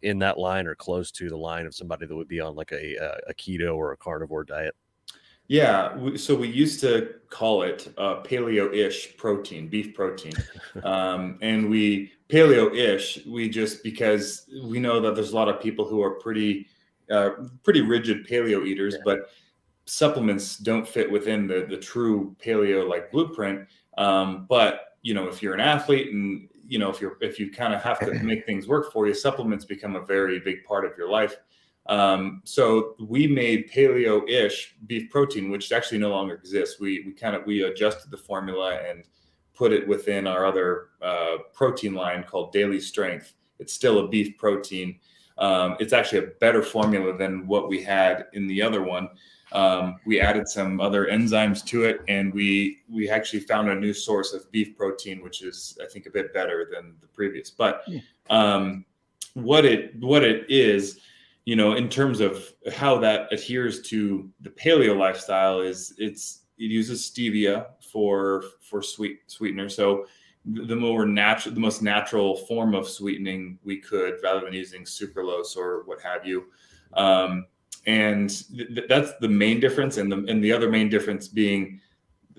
in that line or close to the line of somebody that would be on like a keto or a carnivore diet? Yeah, so we used to call it paleo-ish protein, beef protein, and paleo-ish. Because we know that there's a lot of people who are pretty rigid paleo eaters, but supplements don't fit within the true paleo like blueprint. But if you're an athlete and if you kind of have to make things work for you, supplements become a very big part of your life. So we made paleo-ish beef protein, which actually no longer exists. We adjusted the formula and put it within our other protein line called Daily Strength. It's still a beef protein. It's actually a better formula than what we had in the other one. We added some other enzymes to it, and we actually found a new source of beef protein, which is, I think, a bit better than the previous. But what it is, in terms of how that adheres to the paleo lifestyle, is it uses stevia for sweetener. So the most natural form of sweetening we could, rather than using sucralose or what have you. And that's the main difference. And the other main difference being,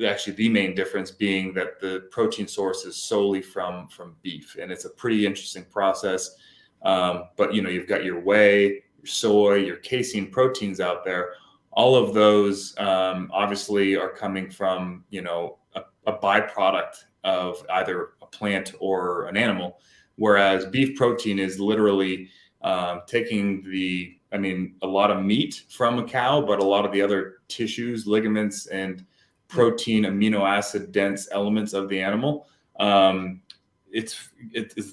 actually the main difference being, that the protein source is solely from beef. And it's a pretty interesting process. But you've got your whey, your soy, your casein proteins out there. All of those obviously are coming from a byproduct of either a plant or an animal, whereas beef protein is literally taking a lot of meat from a cow, but a lot of the other tissues, ligaments, and protein amino acid dense elements of the animal. It's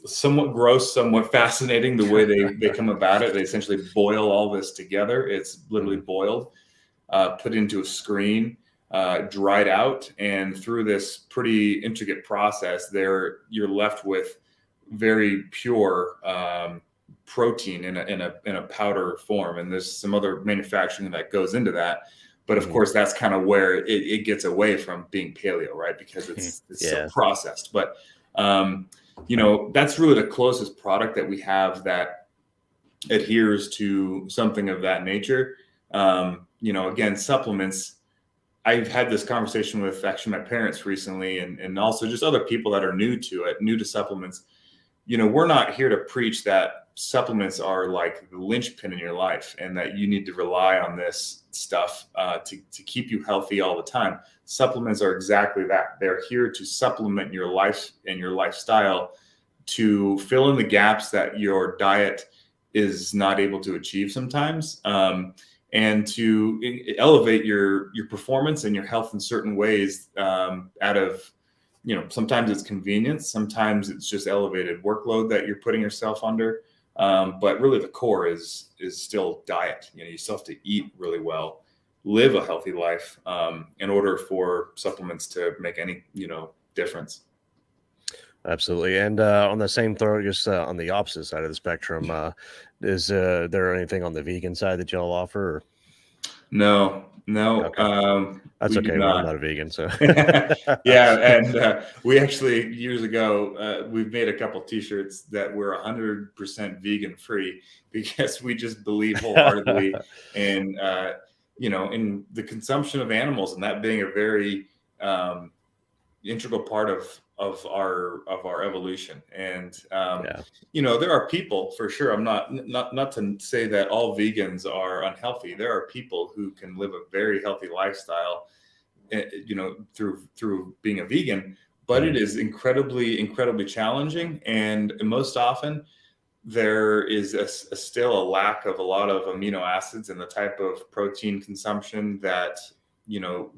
somewhat gross, somewhat fascinating the way they come about it. They essentially boil all this together. It's literally boiled, put into a screen, dried out, and through this pretty intricate process, you're left with very pure protein in a powder form. And there's some other manufacturing that goes into that. But of course, that's kind of where it gets away from being paleo, right? Because it's so processed. But that's really the closest product that we have that adheres to something of that nature. Again, supplements. I've had this conversation with actually my parents recently, and also just other people that are new to supplements. We're not here to preach that supplements are like the linchpin in your life and that you need to rely on this stuff to keep you healthy all the time. Supplements are exactly that. They're here to supplement your life and your lifestyle, to fill in the gaps that your diet is not able to achieve sometimes. And to elevate your performance and your health in certain ways, out of, sometimes it's convenience, sometimes it's just elevated workload that you're putting yourself under. But really the core is still diet. You still have to eat really well, live a healthy life, in order for supplements to make any, difference. Absolutely. And on the same throw, just on the opposite side of the spectrum, is there anything on the vegan side that y'all offer? Or? No. Okay. That's we okay. do Well, I'm not. not a vegan, so Yeah, and we actually years ago we've made a couple T-shirts that were 100% vegan free because we just believe wholeheartedly in in the consumption of animals, and that being a very integral part of our evolution. And there are people, for sure, I'm not to say that all vegans are unhealthy. There are people who can live a very healthy lifestyle, through being a vegan, but it is incredibly challenging, and most often there is still a lack of a lot of amino acids and the type of protein consumption that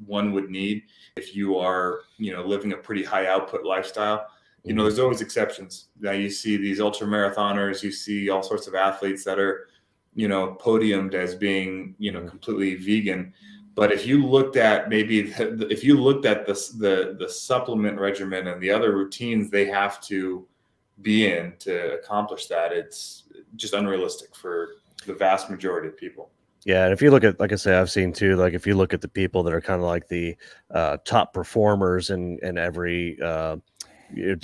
one would need if you are living a pretty high output lifestyle. There's always exceptions. Now you see these ultra marathoners, you see all sorts of athletes that are podiumed as being completely vegan. But if you looked at the supplement regimen and the other routines they have to be in to accomplish that, it's just unrealistic for the vast majority of people. Yeah, and if you look at, like I say, I've seen too, like if you look at the people that are kind of like the top performers in every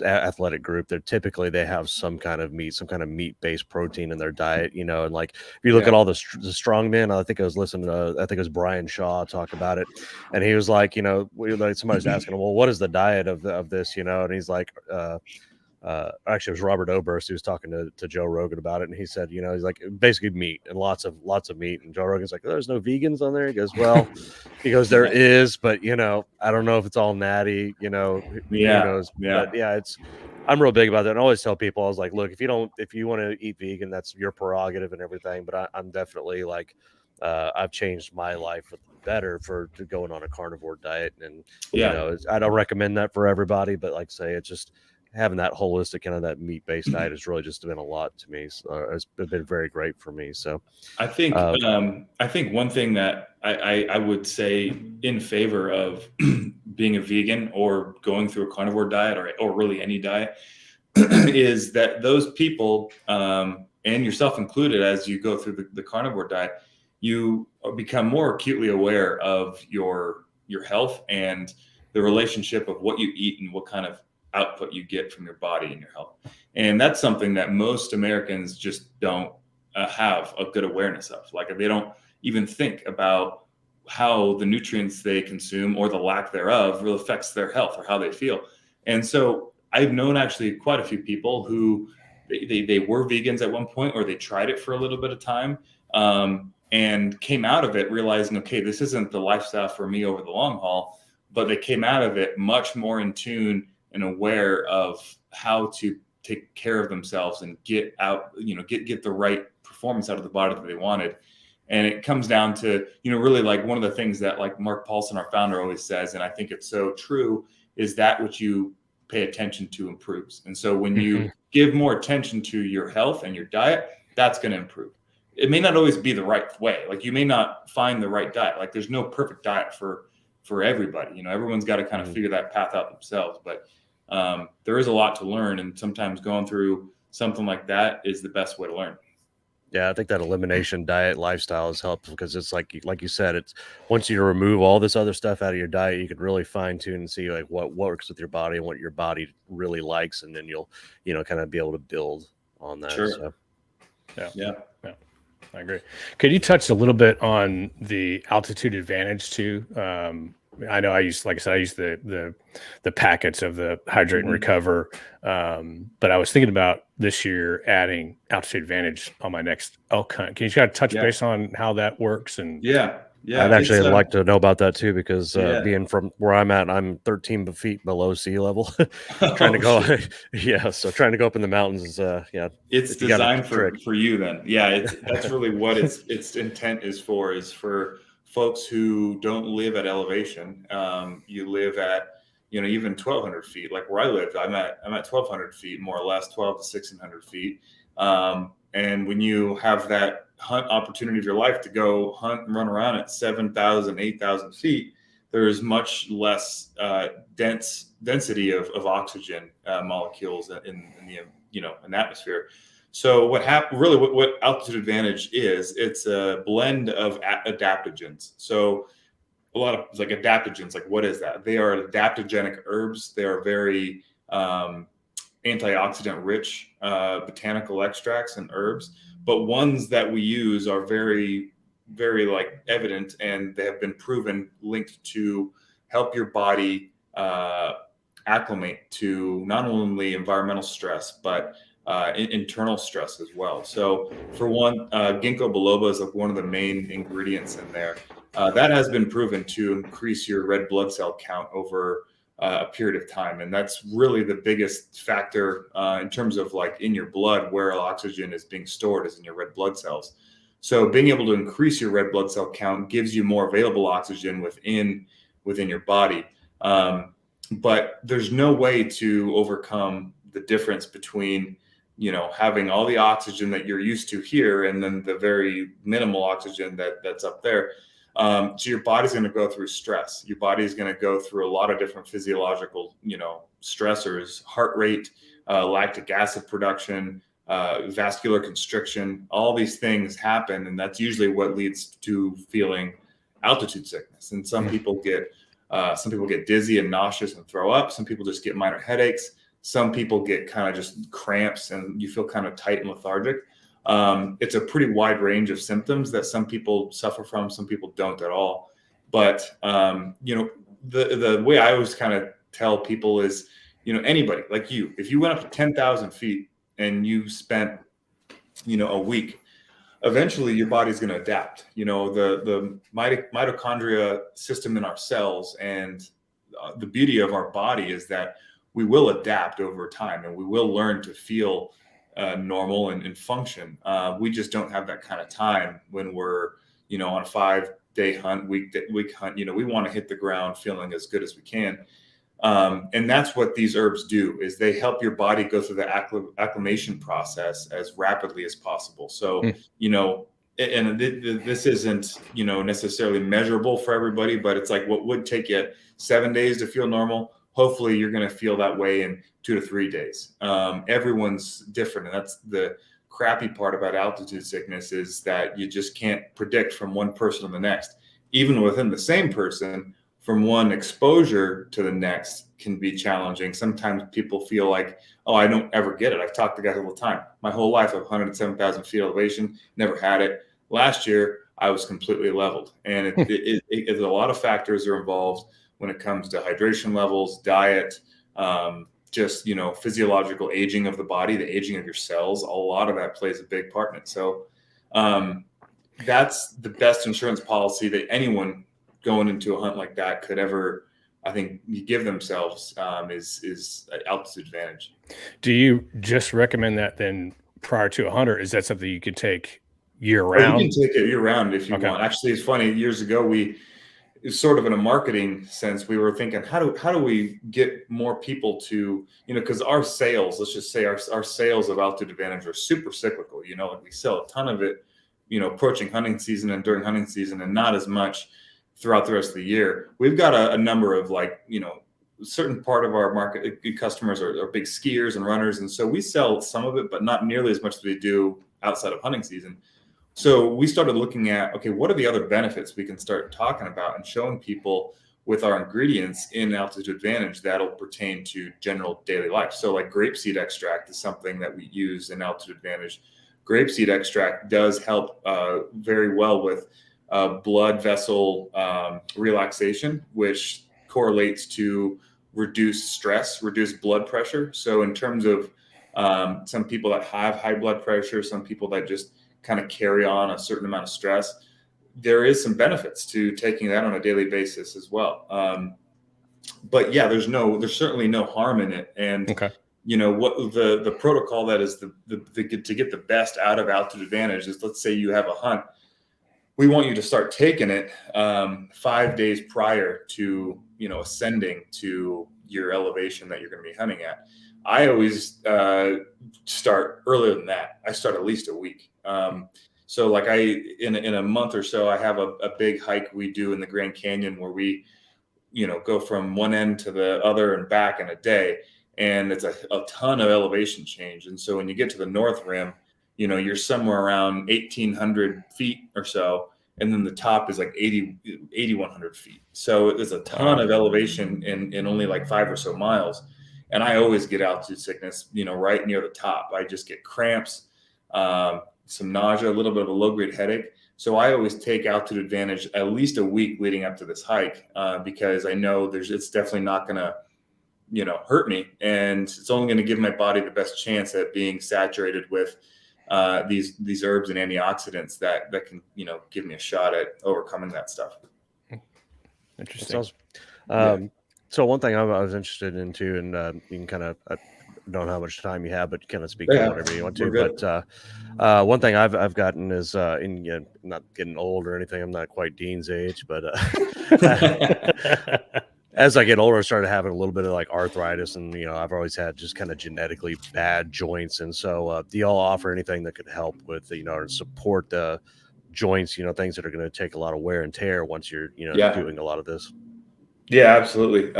athletic group, they have some kind of meat-based protein in their diet, and like if you look at all the strong men, I think I was listening to, I think it was Brian Shaw talk about it, and he was like, like somebody's asking him, well, what is the diet of this, and he's like, actually it was Robert Oberst who was talking to Joe Rogan about it, and he said, he's like, basically meat and lots of meat, and Joe Rogan's like, there's no vegans on there. He goes, well, there is, but I don't know if it's all natty, who knows. But I'm real big about that, and I always tell people, I was like, look, if you want to eat vegan, that's your prerogative and everything, but I'm definitely like, I've changed my life for the better to going on a carnivore diet, and I don't recommend that for everybody, but like say, it's just having that holistic kind of that meat-based diet has really just been a lot to me. So it's been very great for me. So I think one thing that I would say in favor of being a vegan or going through a carnivore diet or really any diet is that those people, and yourself included, as you go through the carnivore diet, you become more acutely aware of your health and the relationship of what you eat and what kind of output you get from your body and your health. And that's something that most Americans just don't have a good awareness of. Like, they don't even think about how the nutrients they consume or the lack thereof really affects their health or how they feel. And so I've known actually quite a few people who they were vegans at one point, or they tried it for a little bit of time, and came out of it realizing, okay, this isn't the lifestyle for me over the long haul, but they came out of it much more in tune and aware of how to take care of themselves and get out, get the right performance out of the body that they wanted. And it comes down to, really like one of the things that like Mark Paulsen, our founder, always says, and I think it's so true, is that what you pay attention to improves. And so when you give more attention to your health and your diet, that's going to improve. It may not always be the right way. Like, you may not find the right diet. Like, there's no perfect diet for everybody. Everyone's got to kind of figure that path out themselves. But there is a lot to learn, and sometimes going through something like that is the best way to learn. Yeah, I think that elimination diet lifestyle has helped, because it's like you said, it's once you remove all this other stuff out of your diet, you can really fine tune and see like what works with your body and what your body really likes, and then you'll kind of be able to build on that. Sure. So, yeah, I agree. Could you touch a little bit on the altitude advantage too? I know I use the packets of the Hydrate and Recover, but I was thinking about this year adding altitude advantage on my next elk hunt. Can you kind of touch base on how that works? And yeah, Yeah, I'd actually it's like to know about that too, because yeah. being from where I'm at, I'm 13 feet below sea level. Trying to Oh go, shit. yeah. So trying to go up in the mountains is, yeah, It's you got a designed trick. for you then. Yeah, that's really what its intent is for folks who don't live at elevation. You live at, even 1,200 feet. Like where I live, I'm at 1,200 feet, more or less, 12 to 1,600 feet. And when you have that hunt opportunity of your life to go hunt and run around at 7,000, 8,000 feet, there's much less density of oxygen molecules in the an atmosphere. So what happened really what altitude advantage is, it's a blend of adaptogens. So a lot of like adaptogens, like what is that? They are adaptogenic herbs. They are very antioxidant rich botanical extracts and herbs, but ones that we use are very, very like evident, and they have been proven linked to help your body acclimate to not only environmental stress, but internal stress as well. So for one, Ginkgo biloba is like one of the main ingredients in there. That has been proven to increase your red blood cell count over a period of time. And that's really the biggest factor in terms of like in your blood, where oxygen is being stored is in your red blood cells. So being able to increase your red blood cell count gives you more available oxygen within your body. But there's no way to overcome the difference between having all the oxygen that you're used to here and then the very minimal oxygen that's up there. So your body's going to go through stress. Your body is going to go through a lot of different physiological, stressors, heart rate, lactic acid production, vascular constriction. All these things happen, and that's usually what leads to feeling altitude sickness. And some people get dizzy and nauseous and throw up. Some people just get minor headaches. Some people get kind of just cramps and you feel kind of tight and lethargic. It's a pretty wide range of symptoms that some people suffer from, some people don't at all. But the way I always kind of tell people is, anybody like you, if you went up to 10,000 feet and you spent, a week, eventually your body's going to adapt. The mitochondria system in our cells, and the beauty of our body is that we will adapt over time, and we will learn to feel normal and function. We just don't have that kind of time when we're, on a 5-day hunt, week hunt. We want to hit the ground feeling as good as we can. And that's what these herbs do, is they help your body go through the acclimation process as rapidly as possible. So, and this isn't, necessarily measurable for everybody, but it's like what would take you 7 days to feel normal. Hopefully you're going to feel that way in 2 to 3 days. Everyone's different. And that's the crappy part about altitude sickness, is that you just can't predict from one person to the next. Even within the same person, from one exposure to the next can be challenging. Sometimes people feel like, oh, I don't ever get it. I've talked to guys all the time. My whole life, I've hunted at 7,000 feet elevation, never had it. Last year, I was completely leveled. And there's a lot of factors are involved when it comes to hydration levels, diet, just, physiological aging of the body, the aging of your cells. A lot of that plays a big part in it. So that's the best insurance policy that anyone going into a hunt like that could ever, I think, give themselves, is altitude advantage. Do you just recommend that then prior to a hunt, or is that something you could take year round? You can take it year round if you want. Actually, it's funny. Years ago, it's sort of in a marketing sense, we were thinking, how do we get more people to, because our sales, let's just say our sales of altitude advantage are super cyclical. Like we sell a ton of it, approaching hunting season and during hunting season, and not as much throughout the rest of the year. We've got a number of certain part of our market customers are big skiers and runners. And so we sell some of it, but not nearly as much as we do outside of hunting season. So we started looking at, okay, what are the other benefits we can start talking about and showing people with our ingredients in altitude advantage that'll pertain to general daily life. So like grapeseed extract is something that we use in altitude advantage. Grapeseed extract does help very well with blood vessel relaxation, which correlates to reduced stress, reduced blood pressure. So in terms of some people that have high blood pressure, some people that just kind of carry on a certain amount of stress, there is some benefits to taking that on a daily basis as well. But yeah, there's certainly no harm in it. And Okay. what the protocol that is to get the best out of altitude advantage is, let's say you have a hunt. We want you to start taking it 5 days prior to ascending to your elevation that you're going to be hunting at. I always start earlier than that. I start at least a week. So like in a month or so, I have a big hike we do in the Grand Canyon where we go from one end to the other and back in a day. And it's a ton of elevation change. And so when you get to the North Rim, you're somewhere around 1,800 feet or so. And then the top is like 8,100 feet. So there's a ton of elevation in only like 5 or so miles. And I always get altitude sickness, right near the top. I just get cramps, some nausea, a little bit of a low-grade headache. So I always take altitude advantage at least a week leading up to this hike because I know it's definitely not going to hurt me, and it's only going to give my body the best chance at being saturated with these herbs and antioxidants that can give me a shot at overcoming that stuff. Interesting. So one thing I was interested into, and you can kind of I don't know how much time you have, but kind of speak Yeah, to whatever you want to. we're good. But one thing I've gotten is not getting old or anything. I'm not quite Dean's age, but as I get older, I started having a little bit of like arthritis, and I've always had just kind of genetically bad joints. And so, do y'all offer anything that could help with or support the joints? Things that are going to take a lot of wear and tear once you're doing a lot of this. Yeah, absolutely.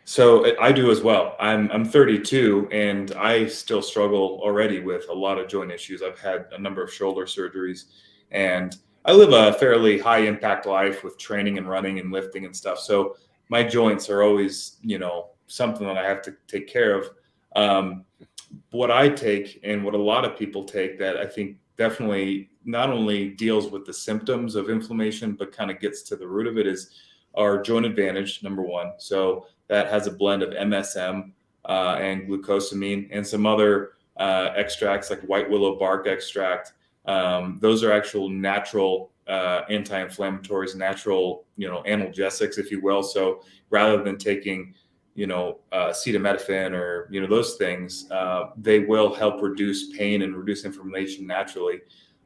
So I do as well. I'm 32, and I still struggle already with a lot of joint issues. I've had a number of shoulder surgeries, and I live a fairly high impact life with training and running and lifting and stuff. So my joints are always, something that I have to take care of. What I take and what a lot of people take that I think definitely not only deals with the symptoms of inflammation, but kind of gets to the root of it is our Joint Advantage, number one. So that has a blend of MSM and glucosamine and some other extracts like white willow bark extract. Those are actual natural anti-inflammatories, natural, analgesics, if you will. So rather than taking, acetaminophen or, those things, they will help reduce pain and reduce inflammation naturally.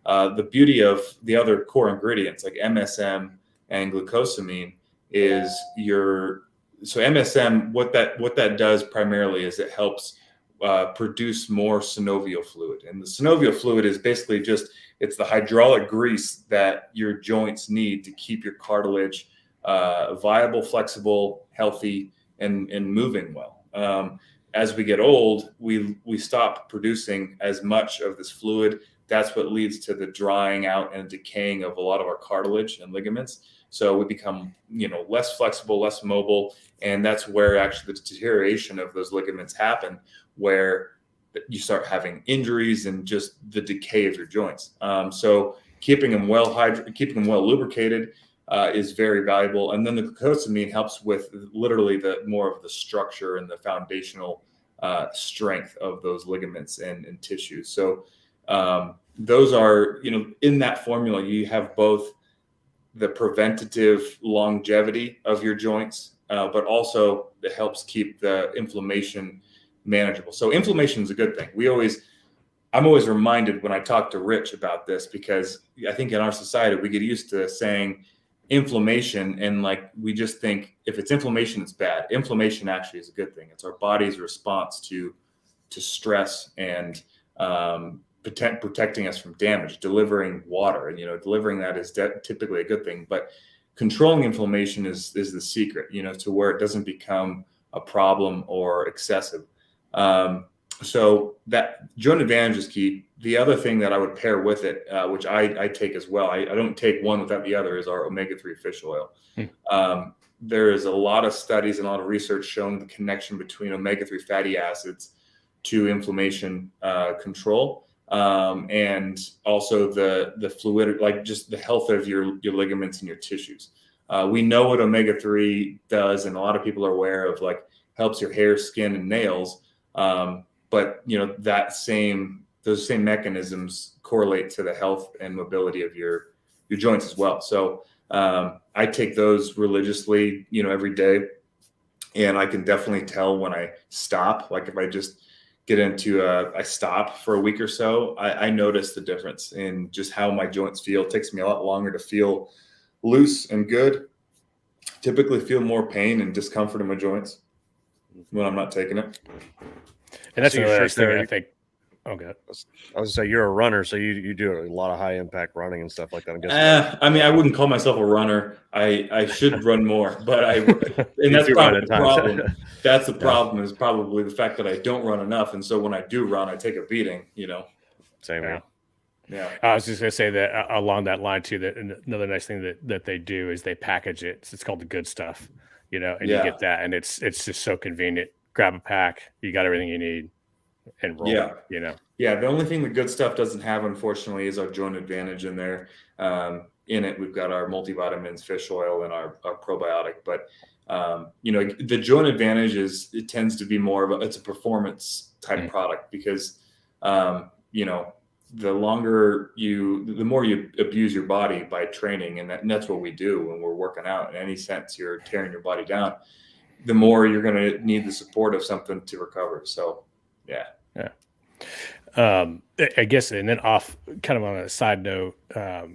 The beauty of the other core ingredients like MSM and glucosamine is so MSM, what that does primarily is it helps produce more synovial fluid. And the synovial fluid is basically it's the hydraulic grease that your joints need to keep your cartilage viable, flexible, healthy, and moving well. As we get old, we stop producing as much of this fluid. That's what leads to the drying out and decaying of a lot of our cartilage and ligaments. So we become, less flexible, less mobile, and that's where actually the deterioration of those ligaments happen, where you start having injuries and just the decay of your joints. So keeping them well lubricated is very valuable. And then the glucosamine helps with literally the more of the structure and the foundational strength of those ligaments and tissues. So those are, in that formula, you have both the preventative longevity of your joints, but also it helps keep the inflammation manageable. So inflammation is a good thing. I'm always reminded when I talk to Rich about this, because I think in our society, we get used to saying inflammation and like, we just think if it's inflammation, it's bad. Inflammation actually is a good thing. It's our body's response to stress and protecting us from damage, delivering water, and delivering that is typically a good thing. But controlling inflammation is the secret, to where it doesn't become a problem or excessive. So that Joint Advantage is key. The other thing that I would pair with it, which I take as well, I don't take one without the other, is our omega-3 fish oil. There is a lot of studies and a lot of research showing the connection between omega-3 fatty acids to inflammation control. And also the fluid, like just the health of your ligaments and your tissues. We know what omega-3 does, and a lot of people are aware of, like, helps your hair, skin, and nails. But those same mechanisms correlate to the health and mobility of your your joints as well. So I take those religiously, every day. And I can definitely tell when I stop, like if I just get into I stop for a week or so, I notice the difference in just how my joints feel. It takes me a lot longer to feel loose and good. Typically feel more pain and discomfort in my joints when I'm not taking it. And that's So your another shirt thing there, I think. Oh, God. I was gonna say you're a runner, so you do a lot of high impact running and stuff like that. I'm guessing. I mean, I wouldn't call myself a runner. I should run more, but and You that's do run probably at the times. problem. That's the problem is probably the fact that I don't run enough, and so when I do run, I take a beating. Same Yeah. here. Yeah. I was just going to say that along that line too, that another nice thing that they do is they package it. It's called the good stuff, and you get that, and it's just so convenient. Grab a pack, you got everything you need, and roll. Yeah. Yeah. The only thing the good stuff doesn't have, unfortunately, is our joint advantage in there. In it, we've got our multivitamins, fish oil, and our probiotic. But the joint advantage it tends to be more of it's a performance type product because the more you abuse your body by training, and that's what we do when we're working out. In any sense, you're tearing your body down. The more you're going to need the support of something to recover. So, yeah. I guess, and then off kind of on a side note,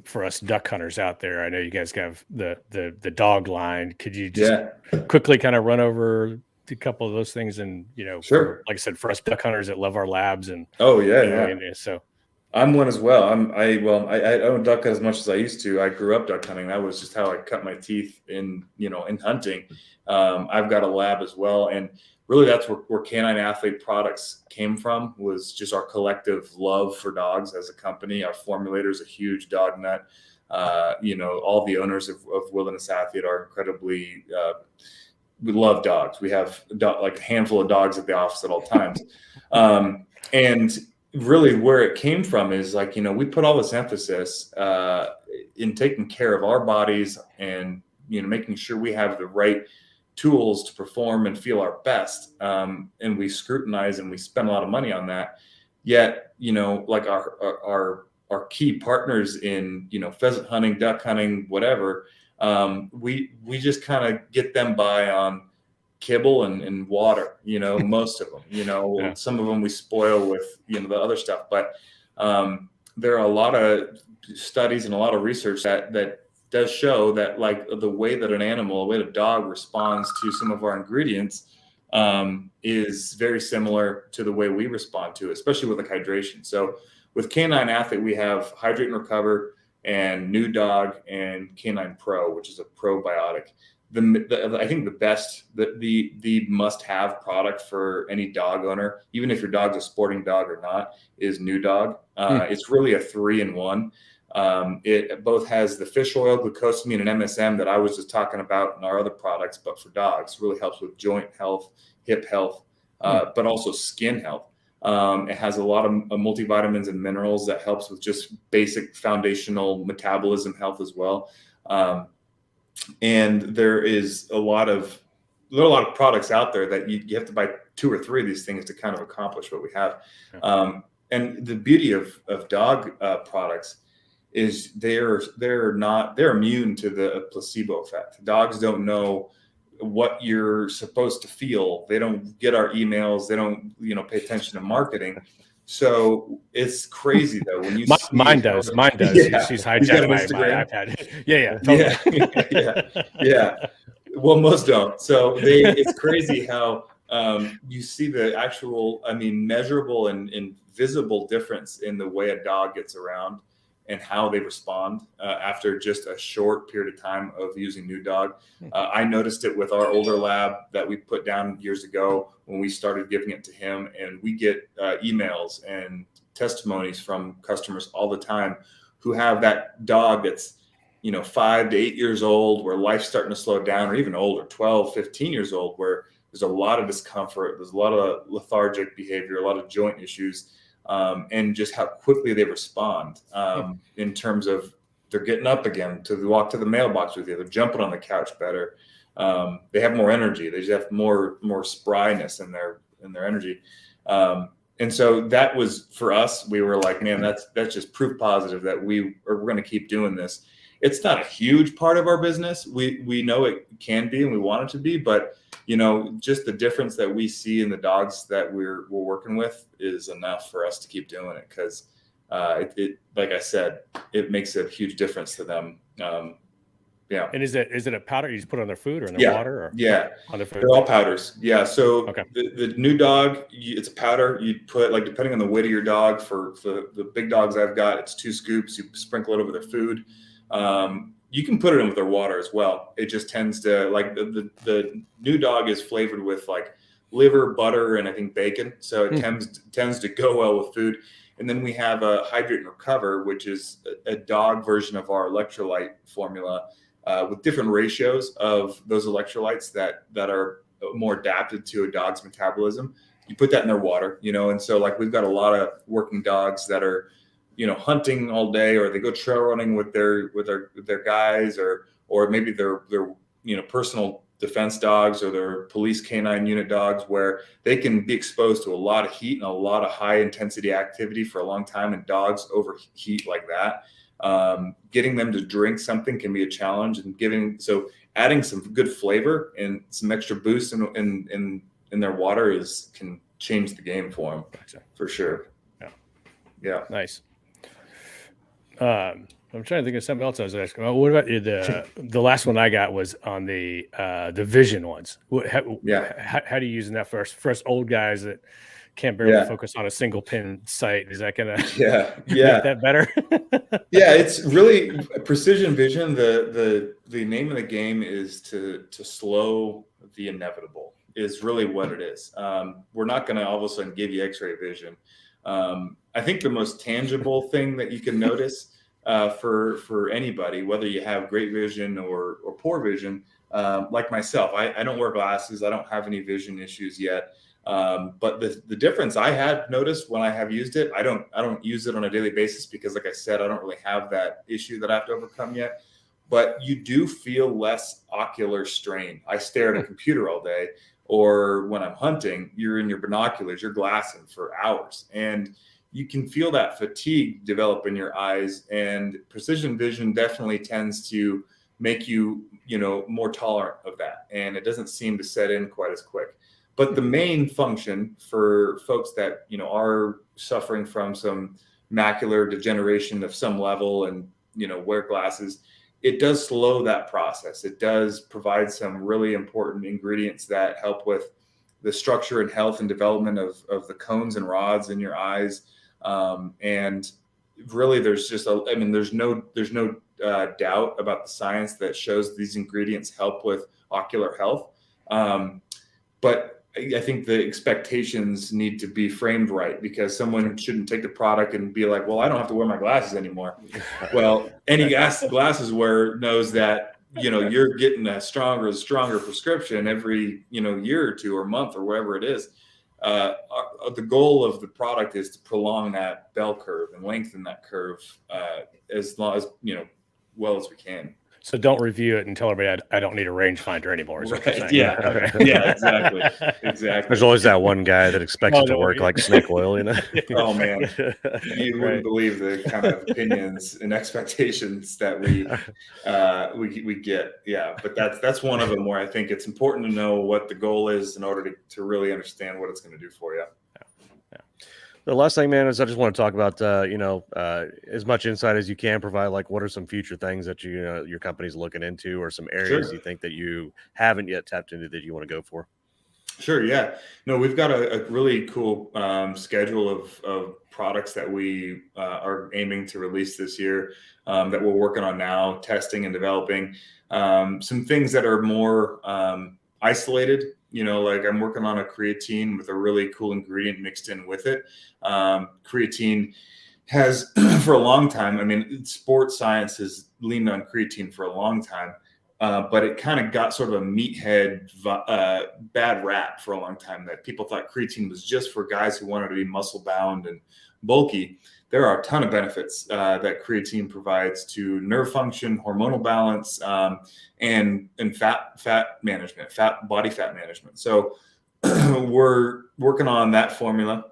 for us duck hunters out there, I know you guys have the dog line. Could you just quickly kind of run over a couple of those things? And, sure. Like I said, for us duck hunters that love our labs and, and so I'm one as well. I don't duck as much as I used to. I grew up duck hunting. That was just how I cut my teeth in hunting. I've got a lab as well. And really that's where Canine Athlete Products came from, was just our collective love for dogs as a company. Our formulator is a huge dog nut. All the owners of Wilderness Athlete are incredibly, we love dogs. We have like a handful of dogs at the office at all times. And really where it came from is like, we put all this emphasis in taking care of our bodies and, making sure we have the right tools to perform and feel our best. And we scrutinize and we spend a lot of money on that. Yet, like our key partners in, pheasant hunting, duck hunting, whatever, we just kind of get them by on kibble and water, most of them, some of them we spoil with, the other stuff. But there are a lot of studies and a lot of research that does show that like the way that the way a dog responds to some of our ingredients is very similar to the way we respond to it, especially with like hydration. So with Canine Athlete, we have Hydrate and Recover and New Dog and Canine Pro, which is a probiotic. I think the must-have product for any dog owner, even if your dog's a sporting dog or not, is New Dog. It's really a 3-in-1. It both has the fish oil, glucosamine, and MSM that I was just talking about in our other products, but for dogs, really helps with joint health, hip health, but also skin health. It has a lot of multivitamins and minerals that helps with just basic foundational metabolism health as well. And there is a lot of products out there that you have to buy 2 or 3 of these things to kind of accomplish what we have. And the beauty of dog products is they're immune to the placebo effect. Dogs don't know what you're supposed to feel. They don't get our emails. They don't, pay attention to marketing. So it's crazy though when you mine does. Yeah. She's hijacked my iPad. Totally. Yeah. Well, most don't. So it's crazy how you see the actual, measurable and visible difference in the way a dog gets around and how they respond after just a short period of time of using New Dog. I noticed it with our older lab that we put down years ago when we started giving it to him, and we get emails and testimonies from customers all the time who have that dog that's 5 to 8 years old, where life's starting to slow down, or even older, 12, 15 years old, where there's a lot of discomfort, there's a lot of lethargic behavior, a lot of joint issues. And just how quickly they respond in terms of they're getting up again to walk to the mailbox with you. They're jumping on the couch better. They have more energy. They just have more spryness in their energy. And so that was for us. We were like, man, that's just proof positive that we're going to keep doing this. it's not a huge part of our business. We know it can be, and we want it to be, but just the difference that we see in the dogs that we're working with is enough for us to keep doing it, because it like I said, it makes a huge difference to them. Yeah. And is it a powder you just put on their food or in their water? Or on their food? They're all powders. Yeah. So okay. the new dog, it's a powder you put, like, depending on the weight of your dog. For the big dogs I've got, it's 2 scoops. You sprinkle it over their food. You can put it in with their water as well. It just tends to, like, the new dog is flavored with like liver, butter, and I think bacon. So it tends to go well with food. And then we have a Hydrating Recover, which is a dog version of our electrolyte formula, with different ratios of those electrolytes that are more adapted to a dog's metabolism. You put that in their water, and so, like, we've got a lot of working dogs that are, hunting all day, or they go trail running with their guys, or maybe they're personal defense dogs, or their police canine unit dogs, where they can be exposed to a lot of heat and a lot of high intensity activity for a long time, and dogs overheat like that. Getting them to drink something can be a challenge, and adding some good flavor and some extra boost in their water can change the game for them. Gotcha. For sure. Yeah. Nice. I'm trying to think of something else I was asking. Well, what about the last one I got was on the vision ones. How do you use that for us old guys that can't barely focus on a single pin sight? Is that gonna make that better? Yeah, it's really precision vision. The name of the game is to slow the inevitable, is really what it is. We're not going to all of a sudden give you X-ray vision. I think the most tangible thing that you can notice for anybody, whether you have great vision or poor vision, like myself, I don't wear glasses. I don't have any vision issues yet. But the difference I have noticed when I have used it, I don't use it on a daily basis because, like I said, I don't really have that issue that I have to overcome yet. But you do feel less ocular strain. I stare at a computer all day, or when I'm hunting, you're in your binoculars, you're glassing for hours, and you can feel that fatigue develop in your eyes. And precision vision definitely tends to make you, more tolerant of that, and it doesn't seem to set in quite as quick. But the main function for folks that, are suffering from some macular degeneration of some level and, wear glasses, it does slow that process. It does provide some really important ingredients that help with the structure and health and development of the cones and rods in your eyes. And really, there's no doubt about the science that shows these ingredients help with ocular health. But I think the expectations need to be framed right, because someone shouldn't take the product and be like, well, I don't have to wear my glasses anymore. Well, any glasses wearer knows that, you're getting a stronger prescription every, year or two or month or whatever it is. The goal of the product is to prolong that bell curve and lengthen that curve as long as, well as we can. So don't review it and tell everybody I don't need a rangefinder anymore. Right. Yeah. Okay. Yeah, exactly. There's always that one guy that expects it to work like snake oil, Oh man, you wouldn't believe the kind of opinions and expectations that we get. Yeah, but that's one of them where I think it's important to know what the goal is in order to really understand what it's going to do for you. The last thing, man, is I just want to talk about, as much insight as you can provide, like what are some future things that your company's looking into, or some areas you think that you haven't yet tapped into that you want to go for? Sure. Yeah. No, we've got a really cool schedule of products that we are aiming to release this year, that we're working on now, testing and developing. Some things that are more isolated. Like I'm working on a creatine with a really cool ingredient mixed in with it. Creatine has for a long time, sports science has leaned on creatine for a long time, but it kind of got sort of a meathead bad rap for a long time, that people thought creatine was just for guys who wanted to be muscle bound and bulky. There are a ton of benefits that creatine provides to nerve function, hormonal balance, and fat management, body fat management. So we're working on that formula.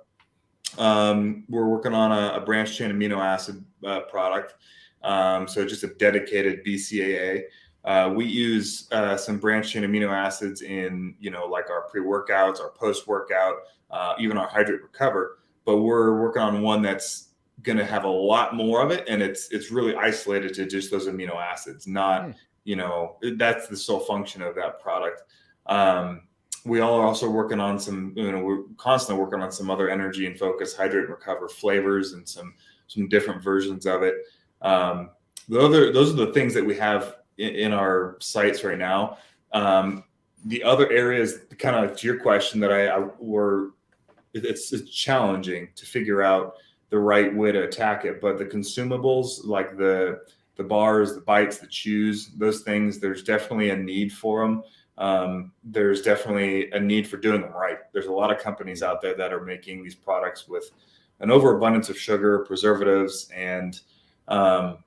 We're working on a branched chain amino acid product. So just a dedicated BCAA. We use some branched chain amino acids in, like our pre-workouts, our post-workout, even our Hydrate Recover. But we're working on one that's going to have a lot more of it, and it's really isolated to just those amino acids. Not, that's the sole function of that product. We all are also working on some, we're constantly working on some other energy and focus, Hydrate and Recover flavors and some different versions of it. Those are the things that we have in our sites right now. The other areas, kind of to your question, that it's challenging to figure out the right way to attack it. But the consumables, like the bars, the bites, the chews, those things, there's definitely a need for them. There's definitely a need for doing them right. There's a lot of companies out there that are making these products with an overabundance of sugar, preservatives, and they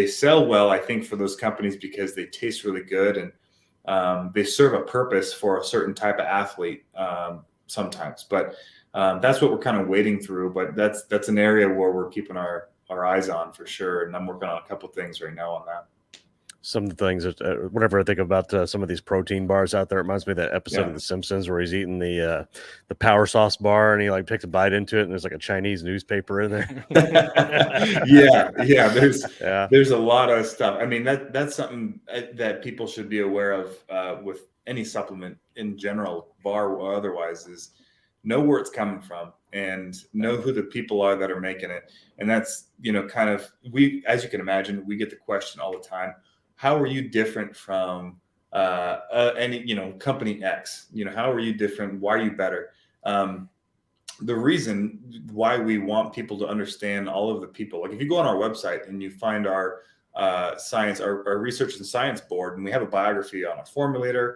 sell well, I think, for those companies because they taste really good, and they serve a purpose for a certain type of athlete sometimes. But that's what we're kind of wading through. But that's an area where we're keeping our eyes on for sure. And I'm working on a couple things right now on that. Some of the things that whenever I think about some of these protein bars out there, it reminds me of that episode of The Simpsons where he's eating the power sauce bar and he like takes a bite into it and there's like a Chinese newspaper in there. There's a lot of stuff. I mean, that's something that people should be aware of with any supplement in general, bar or otherwise, is know where it's coming from and know who the people are that are making it. And that's, kind of, as you can imagine, we get the question all the time. How are you different from any, company X? How are you different? Why are you better? The reason why we want people to understand all of the people, like if you go on our website and you find our science, our research and science board, and we have a biography on a formulator,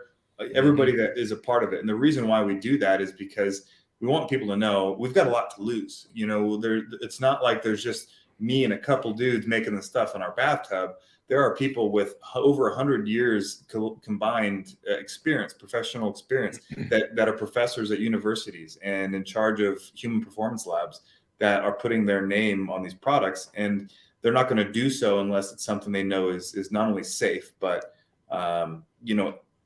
everybody that is a part of it. And the reason why we do that is because we want people to know we've got a lot to lose. It's not like there's just me and a couple dudes making the stuff in our bathtub. There are people with over 100 years combined experience, professional experience, that are professors at universities and in charge of human performance labs that are putting their name on these products. And they're not going to do so unless it's something they know is not only safe, but,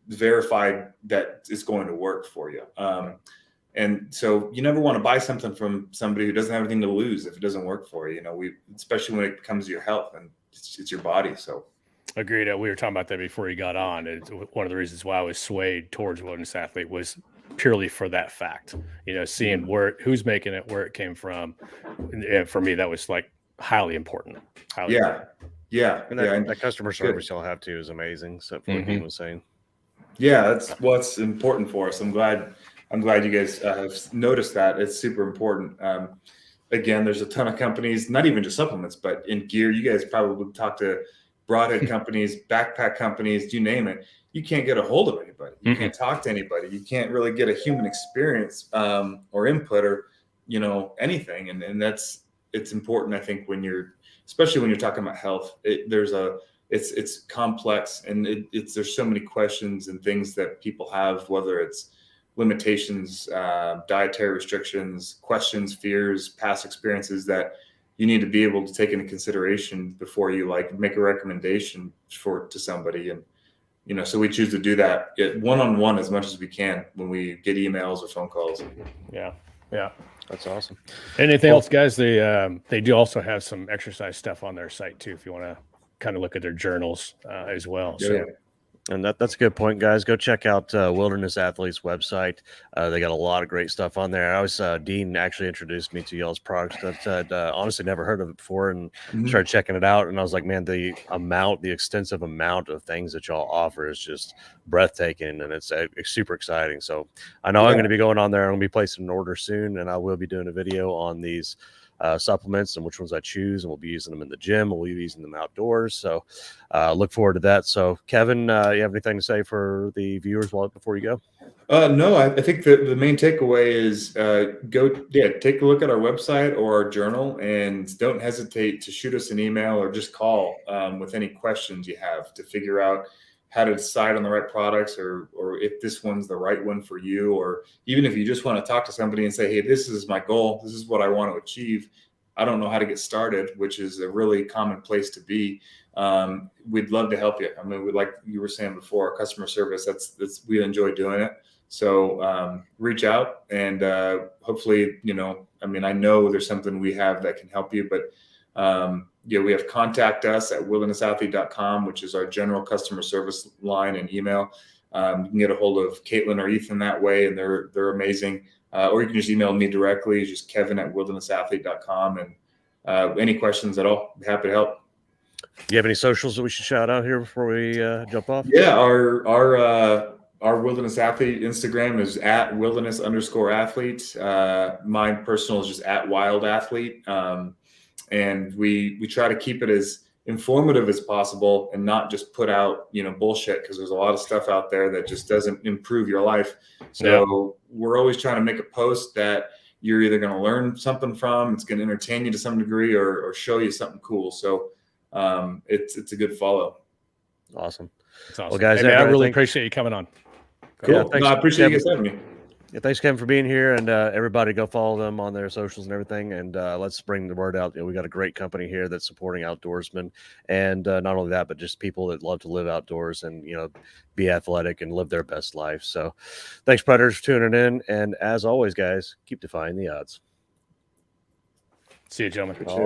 verified that it's going to work for you. And so you never want to buy something from somebody who doesn't have anything to lose if it doesn't work for you. Especially when it comes to your health and it's your body. So agreed. We were talking about that before you got on. It's one of the reasons why I was swayed towards Wilderness Athlete was purely for that fact, seeing who's making it, where it came from. And for me, that was like highly important. Yeah. And that customer service y'all have too is amazing. So for what Dean was saying. Yeah, that's what's important for us. I'm glad you guys have noticed that. It's super important. Again, there's a ton of companies, not even just supplements, but in gear. You guys probably talk to broadhead companies, backpack companies, you name it. You can't get a hold of anybody. You can't talk to anybody. You can't really get a human experience or input or anything. And it's important, I think, especially when you're talking about health. It's complex, and there's so many questions and things that people have, whether it's limitations, dietary restrictions, questions, fears, past experiences that you need to be able to take into consideration before you make a recommendation to somebody. And, so we choose to do that one-on-one as much as we can when we get emails or phone calls. Yeah. That's awesome. Anything else, guys? They do also have some exercise stuff on their site too, if you want to kind of look at their journals as well. Yeah. And that's a good point, guys. Go check out Wilderness Athlete's website. They got a lot of great stuff on there. Dean actually introduced me to y'all's products that I'd honestly never heard of it before, and started checking it out. And I was like, man, the extensive amount of things that y'all offer is just breathtaking, and it's super exciting. So I know I'm going to be going on there. I'm going to be placing an order soon, and I will be doing a video on these supplements and which ones I choose, and we'll be using them in the gym. We'll be using them outdoors. So look forward to that. So Kevin, you have anything to say for the viewers before you go? No, I think the main takeaway is take a look at our website or our journal, and don't hesitate to shoot us an email or just call with any questions you have to figure out how to decide on the right products, or if this one's the right one for you, or even if you just want to talk to somebody and say, hey, this is my goal, this is what I want to achieve. I don't know how to get started, which is a really common place to be, we'd love to help you. I mean, like you were saying before, customer service, that's we enjoy doing it. So reach out and hopefully, I mean, I know there's something we have that can help you, but we have contact us at wildernessathlete.com, which is our general customer service line and email. You can get a hold of Caitlin or Ethan that way, and they're amazing. Or you can just email me directly, just kevin@wildernessathlete.com. And any questions at all, I'm happy to help. Do you have any socials that we should shout out here before we jump off? Yeah, our Wilderness Athlete Instagram is at wilderness_athlete. Mine personal is just at wild athlete. And we try to keep it as informative as possible and not just put out, bullshit, because there's a lot of stuff out there that just doesn't improve your life. So we're always trying to make a post that you're either going to learn something from, it's going to entertain you to some degree, or show you something cool. So it's a good follow. Awesome. That's awesome. Well, guys, hey, man, I really appreciate you coming on. Cool. Yeah, thanks, I appreciate Kevin. you guys having me. Yeah, thanks, Kevin, for being here, and everybody go follow them on their socials and everything, and let's bring the word out. We got a great company here that's supporting outdoorsmen, and not only that, but just people that love to live outdoors and be athletic and live their best life. So thanks, Predators, for tuning in, and as always, guys, keep defying the odds. See you, gentlemen. Appreciate it.